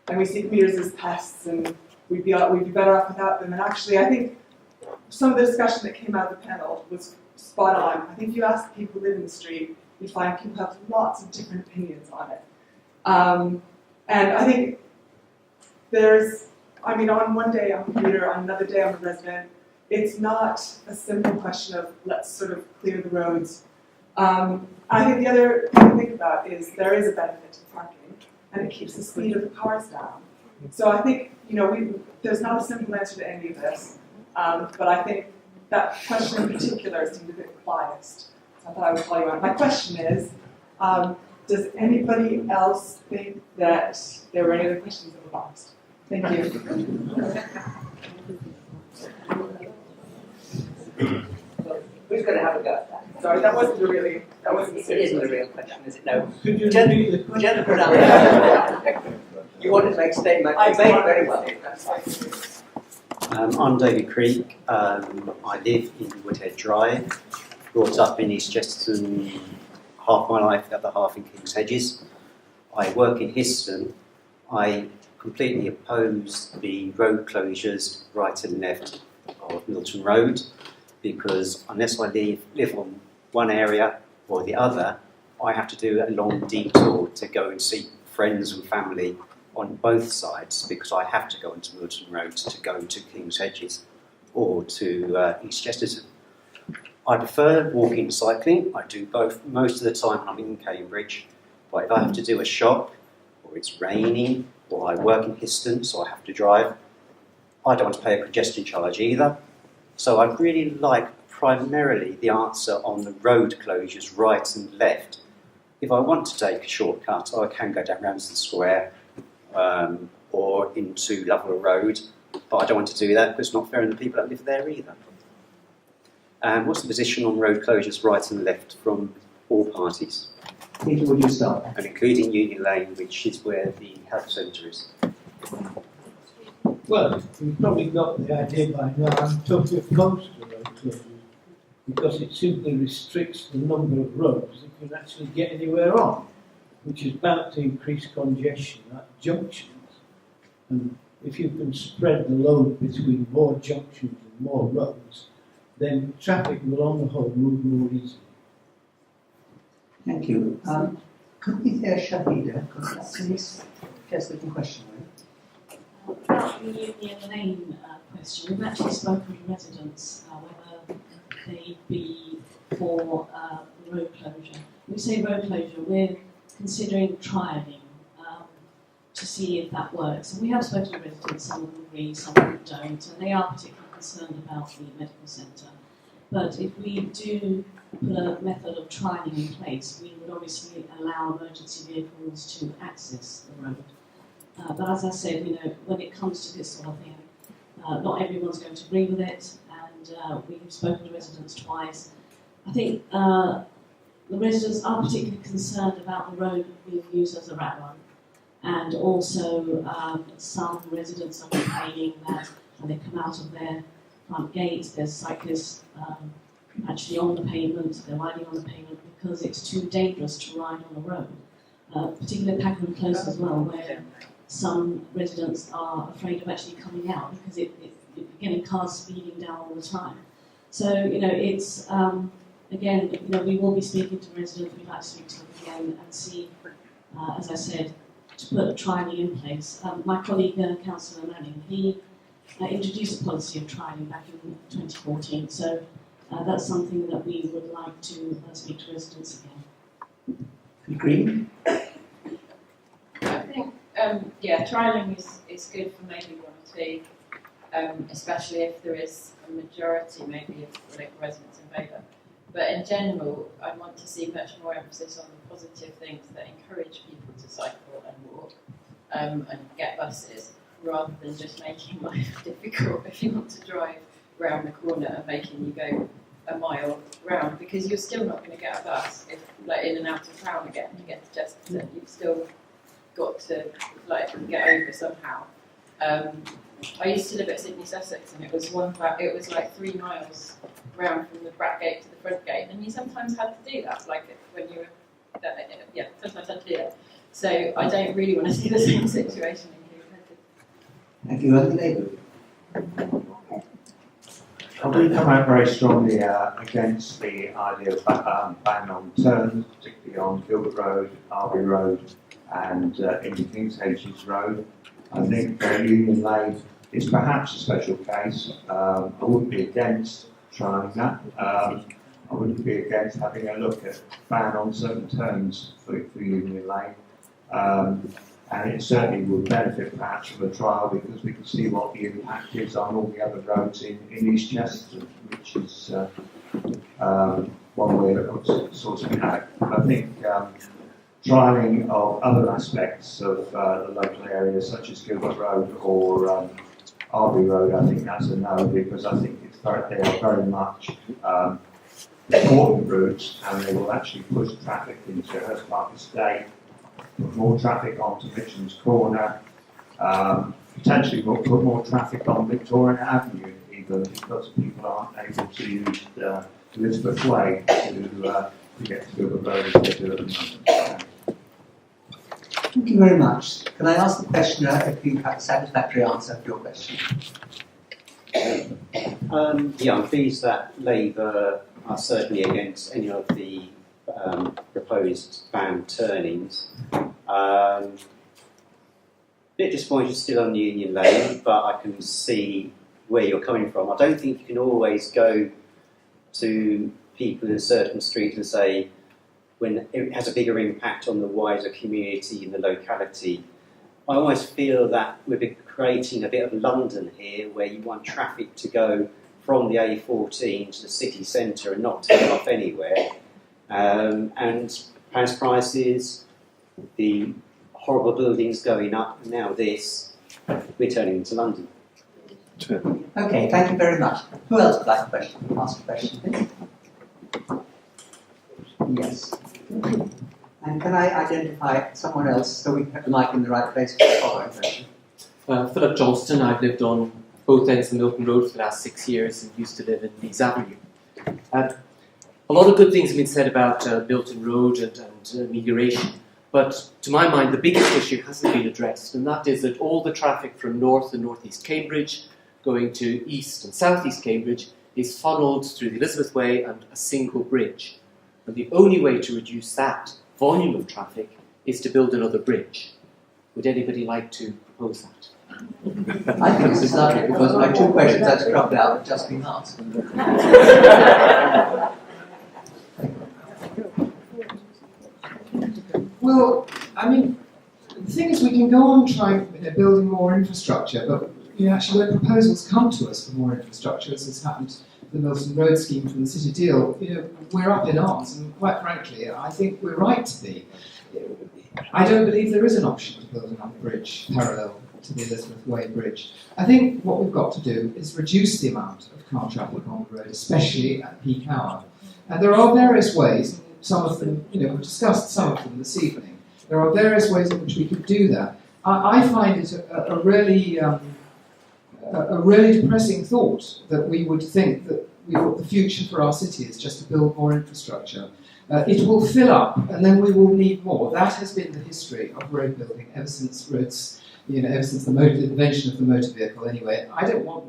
And we see commuters as pests, and we'd be better off without them. And actually, I think some of the discussion that came out of the panel was spot on. I think if you ask people who live in the street, you'd find people have lots of different opinions on it. And I think on one day I'm a commuter, on another day I'm a resident. It's not a simple question of let's sort of clear the roads. I think the other thing to think about is there is a benefit to parking, and it keeps the speed of the cars down. So I think, there's not a simple answer to any of this, but I think that question in particular seemed a bit biased. So I thought I would call you out. My question is, does anybody else think that there were any other questions that were biased? Thank you. Who's going to have a go at that? Sorry, that wasn't a It isn't a real question, is it? No. Could you repeat the question? Jennifer, you wanted to make a statement. You made it very well. I'm David Creek. I live in Woodhead Drive. Brought up in East Chesterton half my life, the other half in King's Hedges. I work in Histon. I completely oppose the road closures right and left of Milton Road, because unless I live on one area or the other, I have to do a long detour to go and see friends and family on both sides, because I have to go onto Milton Road to go to King's Hedges or to East Chesterton. I prefer walking and cycling. I do both most of the time when I'm in Cambridge, but if I have to do a shop, or it's raining, or I work in Histon, so I have to drive, I don't want to pay a congestion charge either. So I'd really like primarily the answer on the road closures right and left. If I want to take a shortcut, I can go down Ramsden Square or into Lovell Road, but I don't want to do that because it's not fair on the people that live there either. What's the position on road closures right and left from all parties? Peter, would you start? And including Union Lane, which is where the health centre is. Well, you've probably got the idea by now. I'm totally opposed to road closures because it simply restricts the number of roads that you can actually get anywhere on, which is bound to increase congestion at junctions. And if you can spread the load between more junctions and more roads, then traffic will on the whole move more easily. Thank you. Could we hear Shahida? Because that's a nice different question. About the Union Lane question, we've actually spoken to residents whether they'd be for road closure. When we say road closure, we're considering trialling to see if that works. And we have spoken to residents, some of them agree, some of them don't, and they are particularly concerned about the medical centre. But if we do put a method of trialling in place, we would obviously allow emergency vehicles to access the road. But as I said, when it comes to this sort of thing, not everyone's going to agree with it, and we've spoken to residents twice. I think the residents are particularly concerned about the road being used as a rat run, and also some residents are complaining that when they come out of their front gate, there's cyclists actually on the pavement, they're riding on the pavement because it's too dangerous to ride on the road. Particularly Packham Close as well, where some residents are afraid of actually coming out because you're getting cars speeding down all the time. So, it's, again, we will be speaking to residents, we'd like to speak to them again and see, as I said, to put trialling in place. My colleague, Councillor Manning, he introduced a policy of trialling back in 2014, so that's something that we would like to speak to residents again. Agree? I think, trialling is good for maybe one or two, especially if there is a majority maybe of local residents in favour. But in general, I want to see much more emphasis on the positive things that encourage people to cycle and walk and get buses, rather than just making life difficult if you want to drive round the corner and making you go a mile round, because you're still not going to get a bus if, in and out of town again to get to Chesterton. You've still got to get over somehow. I used to live at Sydney, Sussex, and it was like 3 miles round from the back gate to the front gate, and you sometimes had to do that, when you were, sometimes had to do that. So I don't really want to see the same situation in King's Head. Thank you, and the Labour. We come out very strongly against the idea of ban on turns, particularly on Gilbert Road, Arby Road, and into King's Hedges Road. I think Union Lane is perhaps a special case. I wouldn't be against trying that. I wouldn't be against having a look at ban on certain turns for Union Lane. And it certainly would benefit perhaps from a trial, because we can see what the impact is on all the other roads in East Chesterton, which is one way of sorting it out. I think trialling of other aspects of the local area, such as Gilbert Road or Arby Road, I think that's a no, because I think they are very much important routes, and they will actually push traffic into Hurst Park Estate, put more traffic onto Mitchell's Corner, potentially put more traffic on Victoria Avenue, even because people aren't able to use Elizabeth Way to get to Gilbert Road as they do at the moment. Thank you very much. Can I ask the questioner if you have a satisfactory answer for your question? I'm pleased that Labour are certainly against any of the proposed banned turnings. Bit disappointed still on Union Lane, but I can see where you're coming from. I don't think you can always go to people in a certain street and say, when it has a bigger impact on the wider community in the locality. I almost feel that we're creating a bit of London here, where you want traffic to go from the A14 to the city centre and not turn off anywhere. And house prices, the horrible buildings going up, and now this, we're turning into London. Okay, thank you very much. Who else would like to ask a question, please? Yes. And can I identify someone else so we have the mic in the right place for the following question? Philip Johnston. I've lived on both ends of Milton Road for the last 6 years and used to live in Leeds Avenue. A lot of good things have been said about Milton Road and amelioration, but to my mind the biggest issue hasn't been addressed, and that is that all the traffic from north and northeast Cambridge going to east and southeast Cambridge is funnelled through the Elizabeth Way and a single bridge. And the only way to reduce that volume of traffic is to build another bridge. Would anybody like to propose that? I think this is lovely, because my 2 questions I'd cropped out have just been asked. Well, I mean, the thing is, we can go on trying building more infrastructure, but actually when proposals come to us for more infrastructure, as has happened with the Milton Road scheme from the City Deal, we're up in arms, and quite frankly, I think we're right to be. I don't believe there is an option to build another bridge parallel to the Elizabeth Way Bridge. I think what we've got to do is reduce the amount of car traffic on the road, especially at peak hour. And there are various ways, some of them, we've discussed some of them this evening. There are various ways in which we could do that. I find it a really depressing thought that we would think that the future for our city is just to build more infrastructure. It will fill up, and then we will need more. That has been the history of road building ever since roads, ever since the invention of the motor vehicle. Anyway, I don't want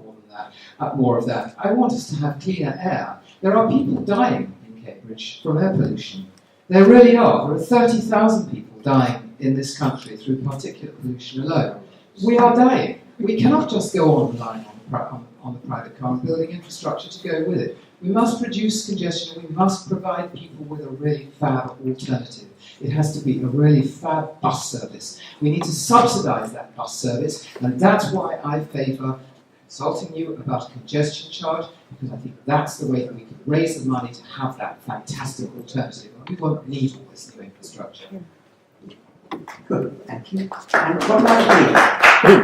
more of that. I want us to have cleaner air. There are people dying in Cambridge from air pollution. There really are. There are 30,000 people dying in this country through particulate pollution alone. We are dying. We cannot just go on relying on the private car and building infrastructure to go with it. We must reduce congestion. We must provide people with a really fab alternative. It has to be a really fab bus service. We need to subsidise that bus service, and that's why I favour consulting you about a congestion charge, because I think that's the way that we can raise the money to have that fantastic alternative. And we won't need all this new infrastructure. Good, thank you. And what about you?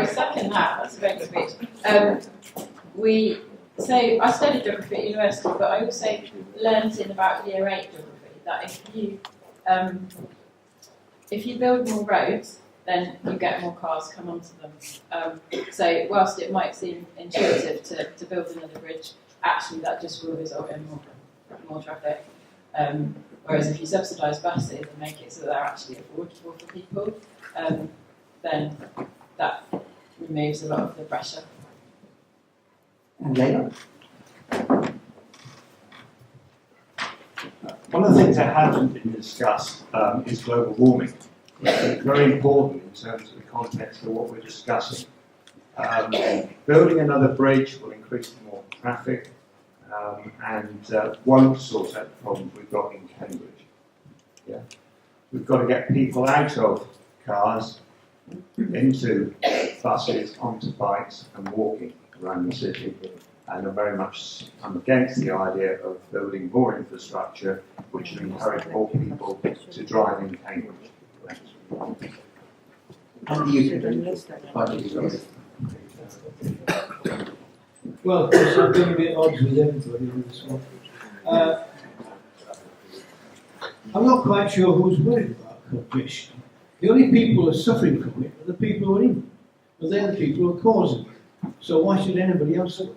We second that. That's very sweet. So I studied geography at university, but I also learned in about year 8 geography that if you build more roads, then you get more cars come onto them. So whilst it might seem intuitive to build another bridge, actually that just will result in more traffic. Whereas if you subsidise buses and make it so they're actually affordable for people, then that removes a lot of the pressure. And Leila? One of the things that hasn't been discussed is global warming. It's very important in terms of the context of what we're discussing. Building another bridge will increase more traffic and won't sort out the problems we've got in Cambridge. Yeah? We've got to get people out of cars, into buses, onto bikes and walking around the city. And I'm against the idea of building more infrastructure which will encourage more people to drive in Cambridge. And the Well, of course, I'm going to be at odds with everybody on this one. I'm not quite sure who's worried about congestion. The only people who are suffering from it are the people who are in it. And they're the people who are causing it. So why should anybody else worry?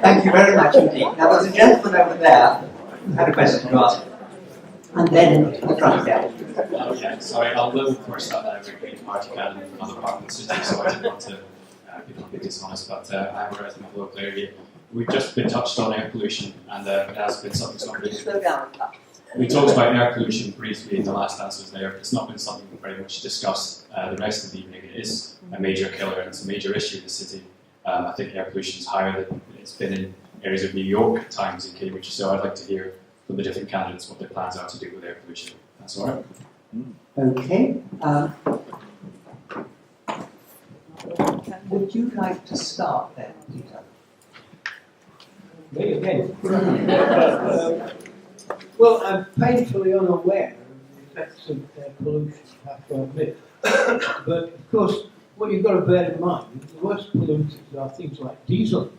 Thank you very much indeed. Now there's a gentleman over there who had a question to ask. And then the front there. Yeah, sorry, I'll go first up there. We're Green Party candidate from another part of the city, so I didn't want to be dishonest, but I have a resident of the local area. We've just been touched on air pollution, and it has been something that's not really... Slow down. We talked about air pollution briefly in the last answers there. It's not been something we've very much discussed the rest of the evening. It is a major killer and it's a major issue in the city. I think air pollution is higher than it's been in areas of New York at times in Cambridge, so I'd like to hear from the different candidates what their plans are to do with air pollution. That's all right. Okay. Would you like to start then, Peter? Me again. Well, I'm painfully unaware of the effects of air pollution, I have to admit. But of course, what you've got to bear in mind, the worst polluters are things like diesel.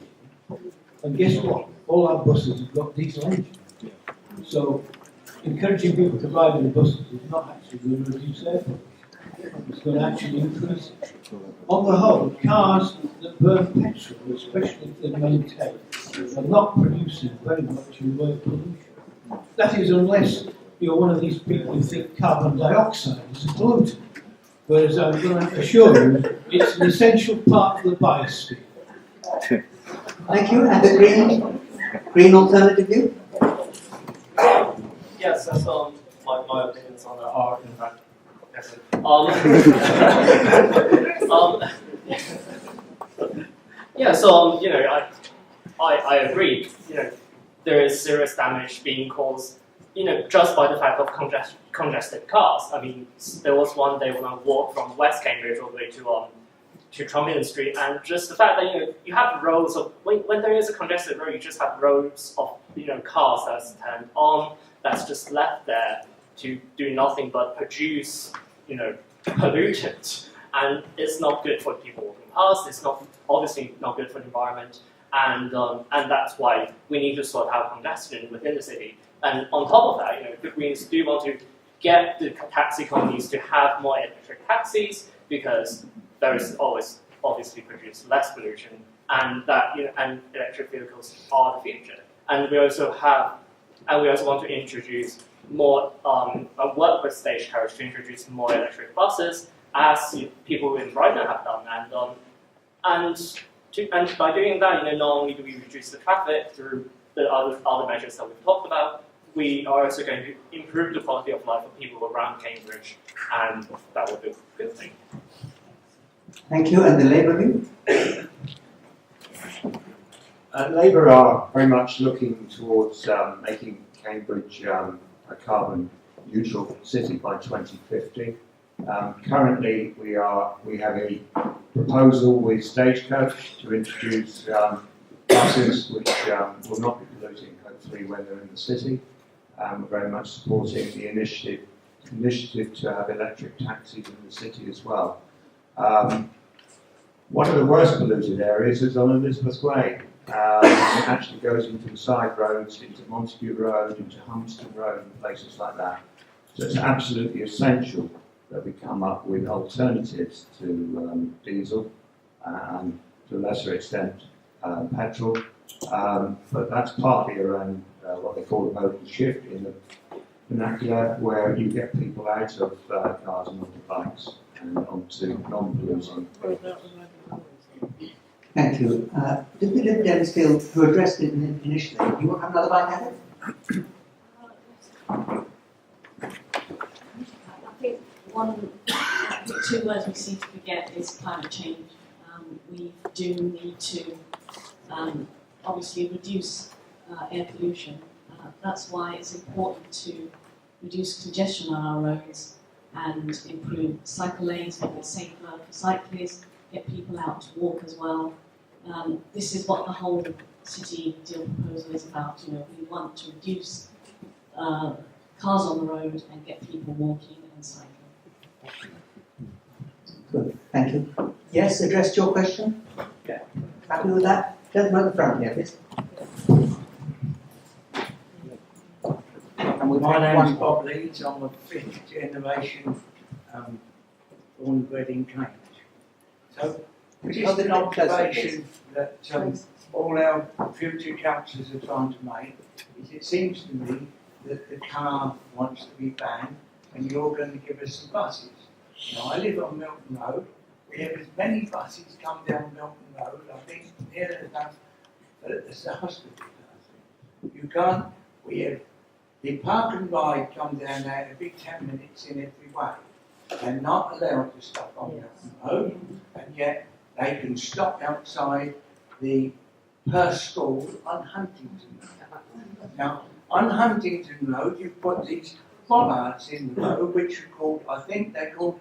And guess what? All our buses have got diesel engines. So, encouraging people to ride in the buses is not actually going to reduce air pollution. It's going to actually increase it. On the whole, cars that burn petrol, especially if they're maintained, are not producing very much in the way of pollution. That is, unless you're one of these people who think carbon dioxide is a pollutant. Whereas I'm going to assure you, it's an essential part of the biosphere. Thank you. And the green alternative view? Yes, so my opinions on that are in fact yeah, so I agree. There is serious damage being caused, just by the fact of congested cars. I mean, there was one day when I walked from West Cambridge all the way to Trumbull Street, and just the fact that you have rows of when there is a congested road, you just have rows of cars that's turned on, that's just left there to do nothing but produce pollutant, and it's not good for people walking past. It's obviously not good for the environment, and that's why we need to sort out congestion within the city. And on top of that, the Greens do want to get the taxi companies to have more electric taxis, because there is always obviously produce less pollution, and that and electric vehicles are the future. And we also want to introduce more work with Stagecoach to introduce more electric buses, as people in Brighton have done, and by doing that, not only do we reduce the traffic through the other measures that we've talked about, we are also going to improve the quality of life of people around Cambridge, and that will be a good thing. Thank you. And the Labour view? Labour are very much looking towards making Cambridge a carbon neutral city by 2050. Currently, we have a proposal with Stagecoach to introduce buses which will not be polluting, hopefully, when they're in the city. We're very much supporting the initiative to have electric taxis in the city as well. One of the worst polluted areas is on Elizabeth Way. It actually goes into the side roads, into Montague Road, into Humston Road, and places like that. So it's absolutely essential that we come up with alternatives to diesel and to a lesser extent petrol. But that's partly around what they call a modal shift in the vernacular, where you get people out of cars and onto bikes and onto non-polluting. Thank you. Did the Lib Dems feel who addressed it initially? You want to have another bite at it? I think two words we seem to forget is climate change. We do need to obviously reduce air pollution. That's why it's important to reduce congestion on our roads and improve cycle lanes, make it safer for cyclists, get people out to walk as well. This is what the whole city deal proposal is about. You know, we want to reduce cars on the road and get people walking and cycling. Good, thank you. Yes, addressed your question? Yeah. Happy with that? Gentleman at the front here, please. My name's Bob Leeds. I'm a fifth generation born and bred in Cambridge. So, just an observation that all our future councillors are trying to make is it seems to me that the car wants to be banned and you're going to give us some buses. Now, I live on Milton Road. We have as many buses come down Milton Road, I think near enough as the hospital does. You can't, we have the park and ride come down there every 10 minutes in every way. They're not allowed to stop on Milton Road, and yet they can stop outside the Perth School on Huntington Road. Now, on Huntington Road, you've got these bollards in the road, which are called, I think they're called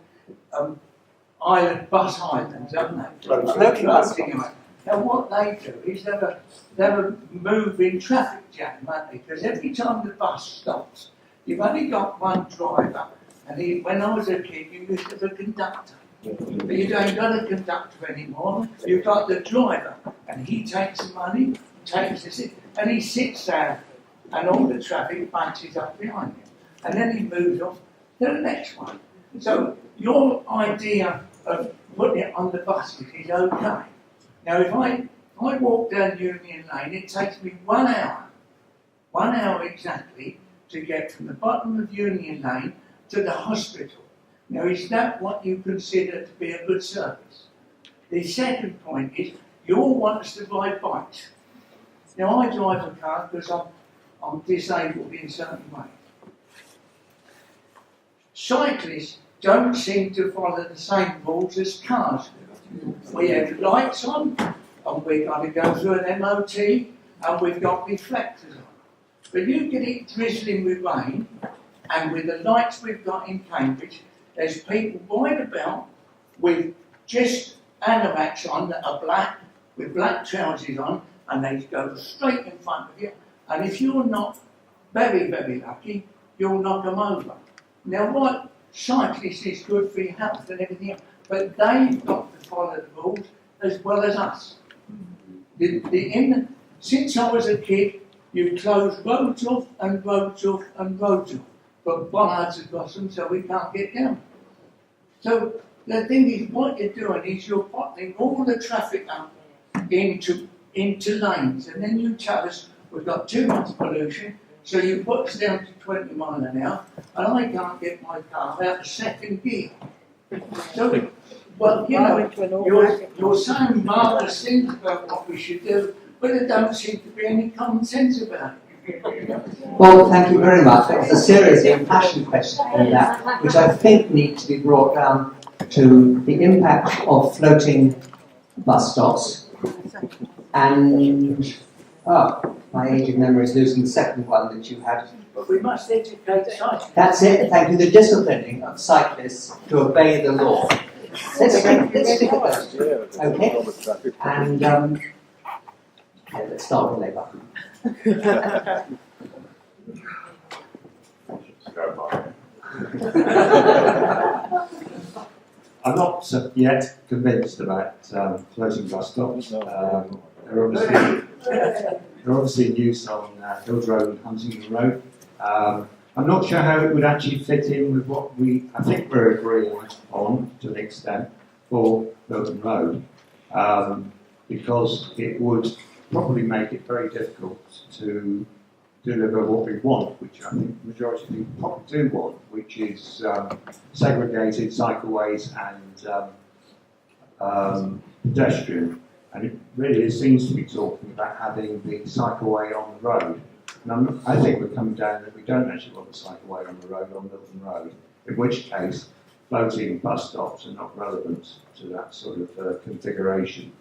bus islands, aren't they? Floating islands. Now, what they do is they're a moving traffic jam, aren't they? Because every time the bus stops, you've only got one driver, and when I was a kid, you used to have a conductor. But you don't got a conductor anymore, you've got the driver, and he takes the money, takes the seat, and he sits there, and all the traffic bunches up behind him. And then he moves off to the next one. So your idea of putting it on the buses is okay. Now if I walk down Union Lane, it takes me 1 hour exactly, to get from the bottom of Union Lane to the hospital. Now is that what you consider to be a good service? The second point is, you all want us to ride bikes. Now I drive a car because I'm disabled in certain ways. Cyclists don't seem to follow the same rules as cars do. We have lights on, and we've got to go through an MOT, and we've got reflectors on. But you get it drizzling with rain, and with the lights we've got in Cambridge, there's people right about with just anomaks on that are black, with black trousers on, and they go straight in front of you. And if you're not very, very lucky, you'll knock them over. Now, what cyclists is good for your health and everything else, but they've got to follow the rules as well as us. Since I was a kid, you close roads off and roads off and roads off, but bollards across them so we can't get down. So the thing is, what you're doing is you're bottling all the traffic up into lanes, and then you tell us we've got too much pollution, so you put us down to 20 miles an hour, and I can't get my car out of second gear. So, well, you know, you're saying marvellous things about what we should do, but there don't seem to be any common sense about it. Well, thank you very much. That was a serious impassioned question on that, which I think needs to be brought down to the impact of floating bus stops and, my aging memory is losing the second one that you had. But we must educate cyclists. That's it, thank you. The disciplining of cyclists to obey the law. Let's stick at those two. Okay? And, let's start with Labour. I'm not yet convinced about closing bus stops. They're obviously in use on Hills Road and Huntingdon Road. I'm not sure how it would actually fit in with what I think we're agreeing on to an extent for Milton Road, because it would probably make it very difficult to deliver what we want, which I think the majority of people probably do want, which is segregated cycleways and pedestrian. And it really seems to be talking about having the cycleway on the road. And I think we're coming down that we don't actually want the cycleway on the road, on Milton Road, in which case floating bus stops are not relevant to that sort of configuration.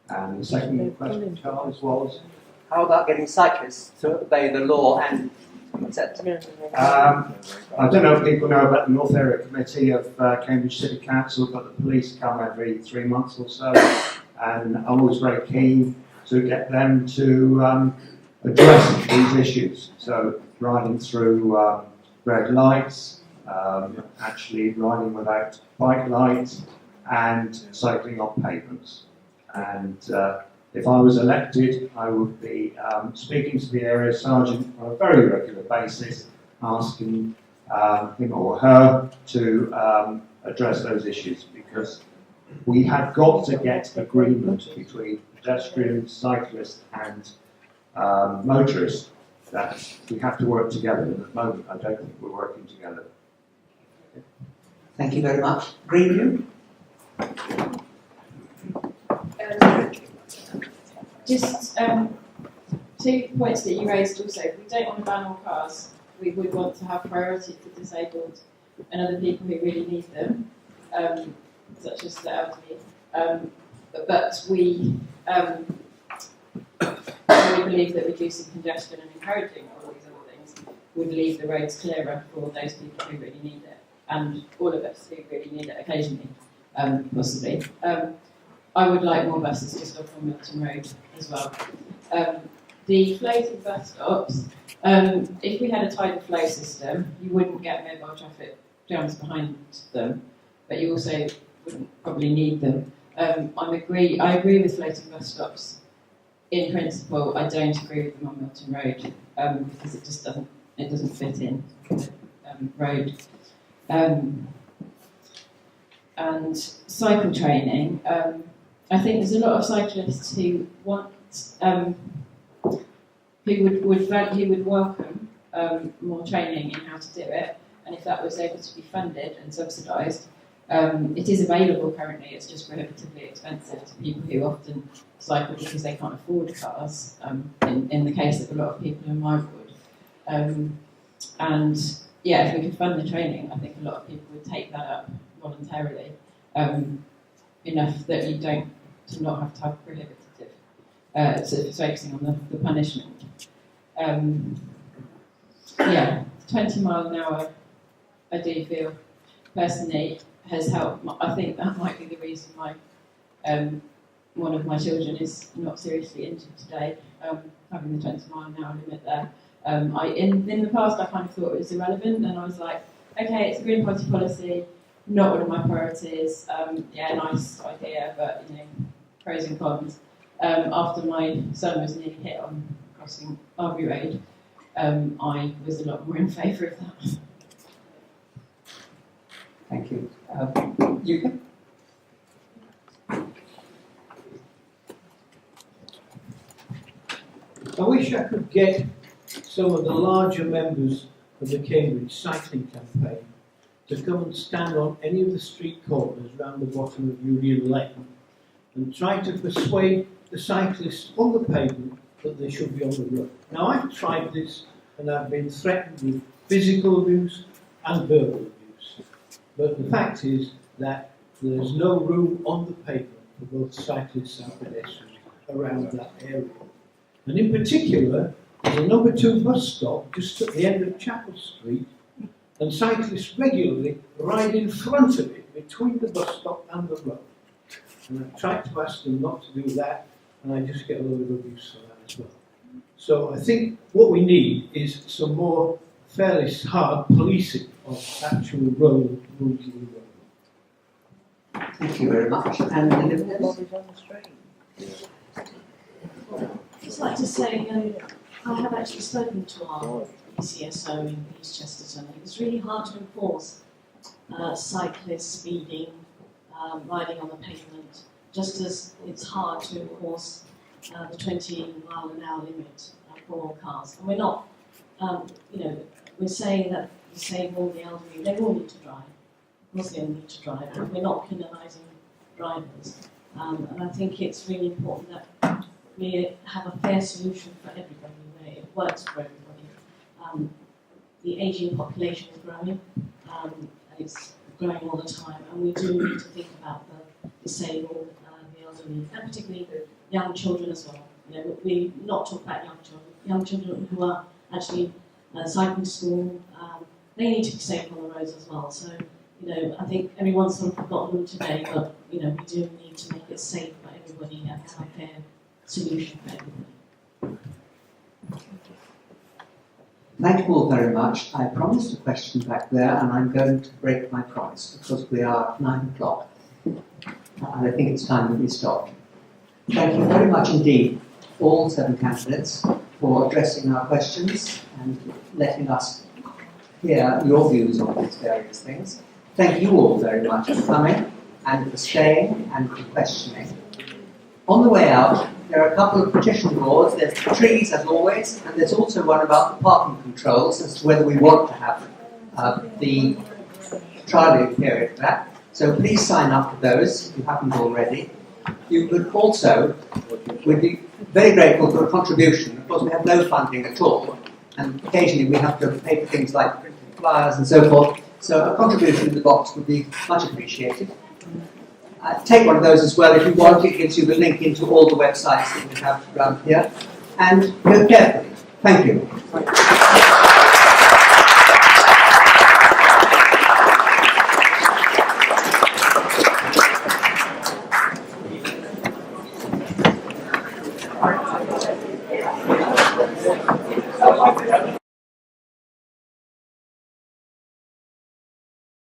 And the second question, Charles, was? How about getting cyclists to obey the law and accept? I don't know if people know about the North Area Committee of Cambridge City Council, but the police come every 3 months or so, and I'm always very keen to get them to address these issues. So riding through red lights, actually riding without bike lights, and cycling on pavements. And if I was elected, I would be speaking to the area sergeant on a very regular basis, asking him or her to address those issues, because we have got to get agreement between pedestrians, cyclists and motorists that we have to work together. And at the moment, I don't think we're working together. Thank you very much. Greenview? Just 2 points that you raised also. If we don't want to ban all cars, we would want to have priority for disabled and other people who really need them, such as the elderly. But we believe that reducing congestion and encouraging all these other things would leave the roads clearer for those people who really need it, and all of us who really need it occasionally, possibly. I would like more buses just off on Milton Road as well. The floating bus stops, if we had a tidal flow system, you wouldn't get mobile traffic jams behind them, but you also wouldn't probably need them. I agree with floating bus stops in principle. I don't agree with them on Milton Road because it just doesn't fit in the road. And cycle training. I think there's a lot of cyclists who want, who would welcome more training in how to do it, and if that was able to be funded and subsidised. It is available currently, it's just prohibitively expensive to people who often cycle because they can't afford cars, in the case of a lot of people in my ward. And yeah, if we could fund the training, I think a lot of people would take that up voluntarily, enough that you don't to not have to have prohibitive, sort of focusing on the punishment. 20 mile an hour, I do feel personally has helped. I think that might be the reason why one of my children is not seriously injured today, having the 20 mile an hour limit there. In the past I kind of thought it was irrelevant, and I was like, okay, it's a Green Party policy, not one of my priorities, nice idea, but pros and cons. After my son was nearly hit on crossing Arbury Road, I was a lot more in favour of that. Thank you. You? I wish I could get some of the larger members of the Cambridge Cycling Campaign to come and stand on any of the street corners around the bottom of Union Lane and try to persuade the cyclists on the pavement that they should be on the road. Now, I've tried this and I've been threatened with physical abuse and verbal abuse. But the fact is that there's no room on the pavement for both cyclists and pedestrians around that area. And in particular, there's a number 2 bus stop just at the end of Chapel Street, and cyclists regularly ride in front of it between the bus stop and the road. And I've tried to ask them not to do that, and I just get a lot of abuse for that as well. So I think what we need is some more fairly hard policing of actual road rules of the road. Thank you very much. And the Liberals? I'd just like to say, I have actually spoken to our ECSO in East Chesterton. It's really hard to enforce cyclists speeding, riding on the pavement, just as it's hard to enforce the 20-mile-an-hour limit for all cars. And we're not, we're saying that disabled, the elderly, they all need to drive. Of course they all need to drive, but we're not penalising drivers. And I think it's really important that we have a fair solution for everybody, where it works for everybody. The ageing population is growing, and it's growing all the time, and we do need to think about the disabled, the elderly, and particularly the young children as well. We not talk about young children who are actually cycling to school. They need to be safe on the roads as well. So, I think everyone's sort of forgotten them today, but we do need to make it safe for everybody and have a fair solution for everybody. Thank you all very much. I promised a question back there, and I'm going to break my promise because we are at 9 o'clock. And I think it's time that we stop. Thank you very much indeed, all 7 candidates, for addressing our questions and letting us hear your views on these various things. Thank you all very much for coming and for staying and for questioning. On the way out, there are a couple of petition boards. There's the trees, as always, and there's also one about the parking controls as to whether we want to have the trial period for that. So please sign up for those if you haven't already. You could also, we'd be very grateful for a contribution. Of course, we have no funding at all, and occasionally we have to pay for things like printing flyers and so forth. So a contribution in the box would be much appreciated. Take one of those as well if you want. It gives you the link into all the websites that we have around here. And go carefully. Thank you. All right.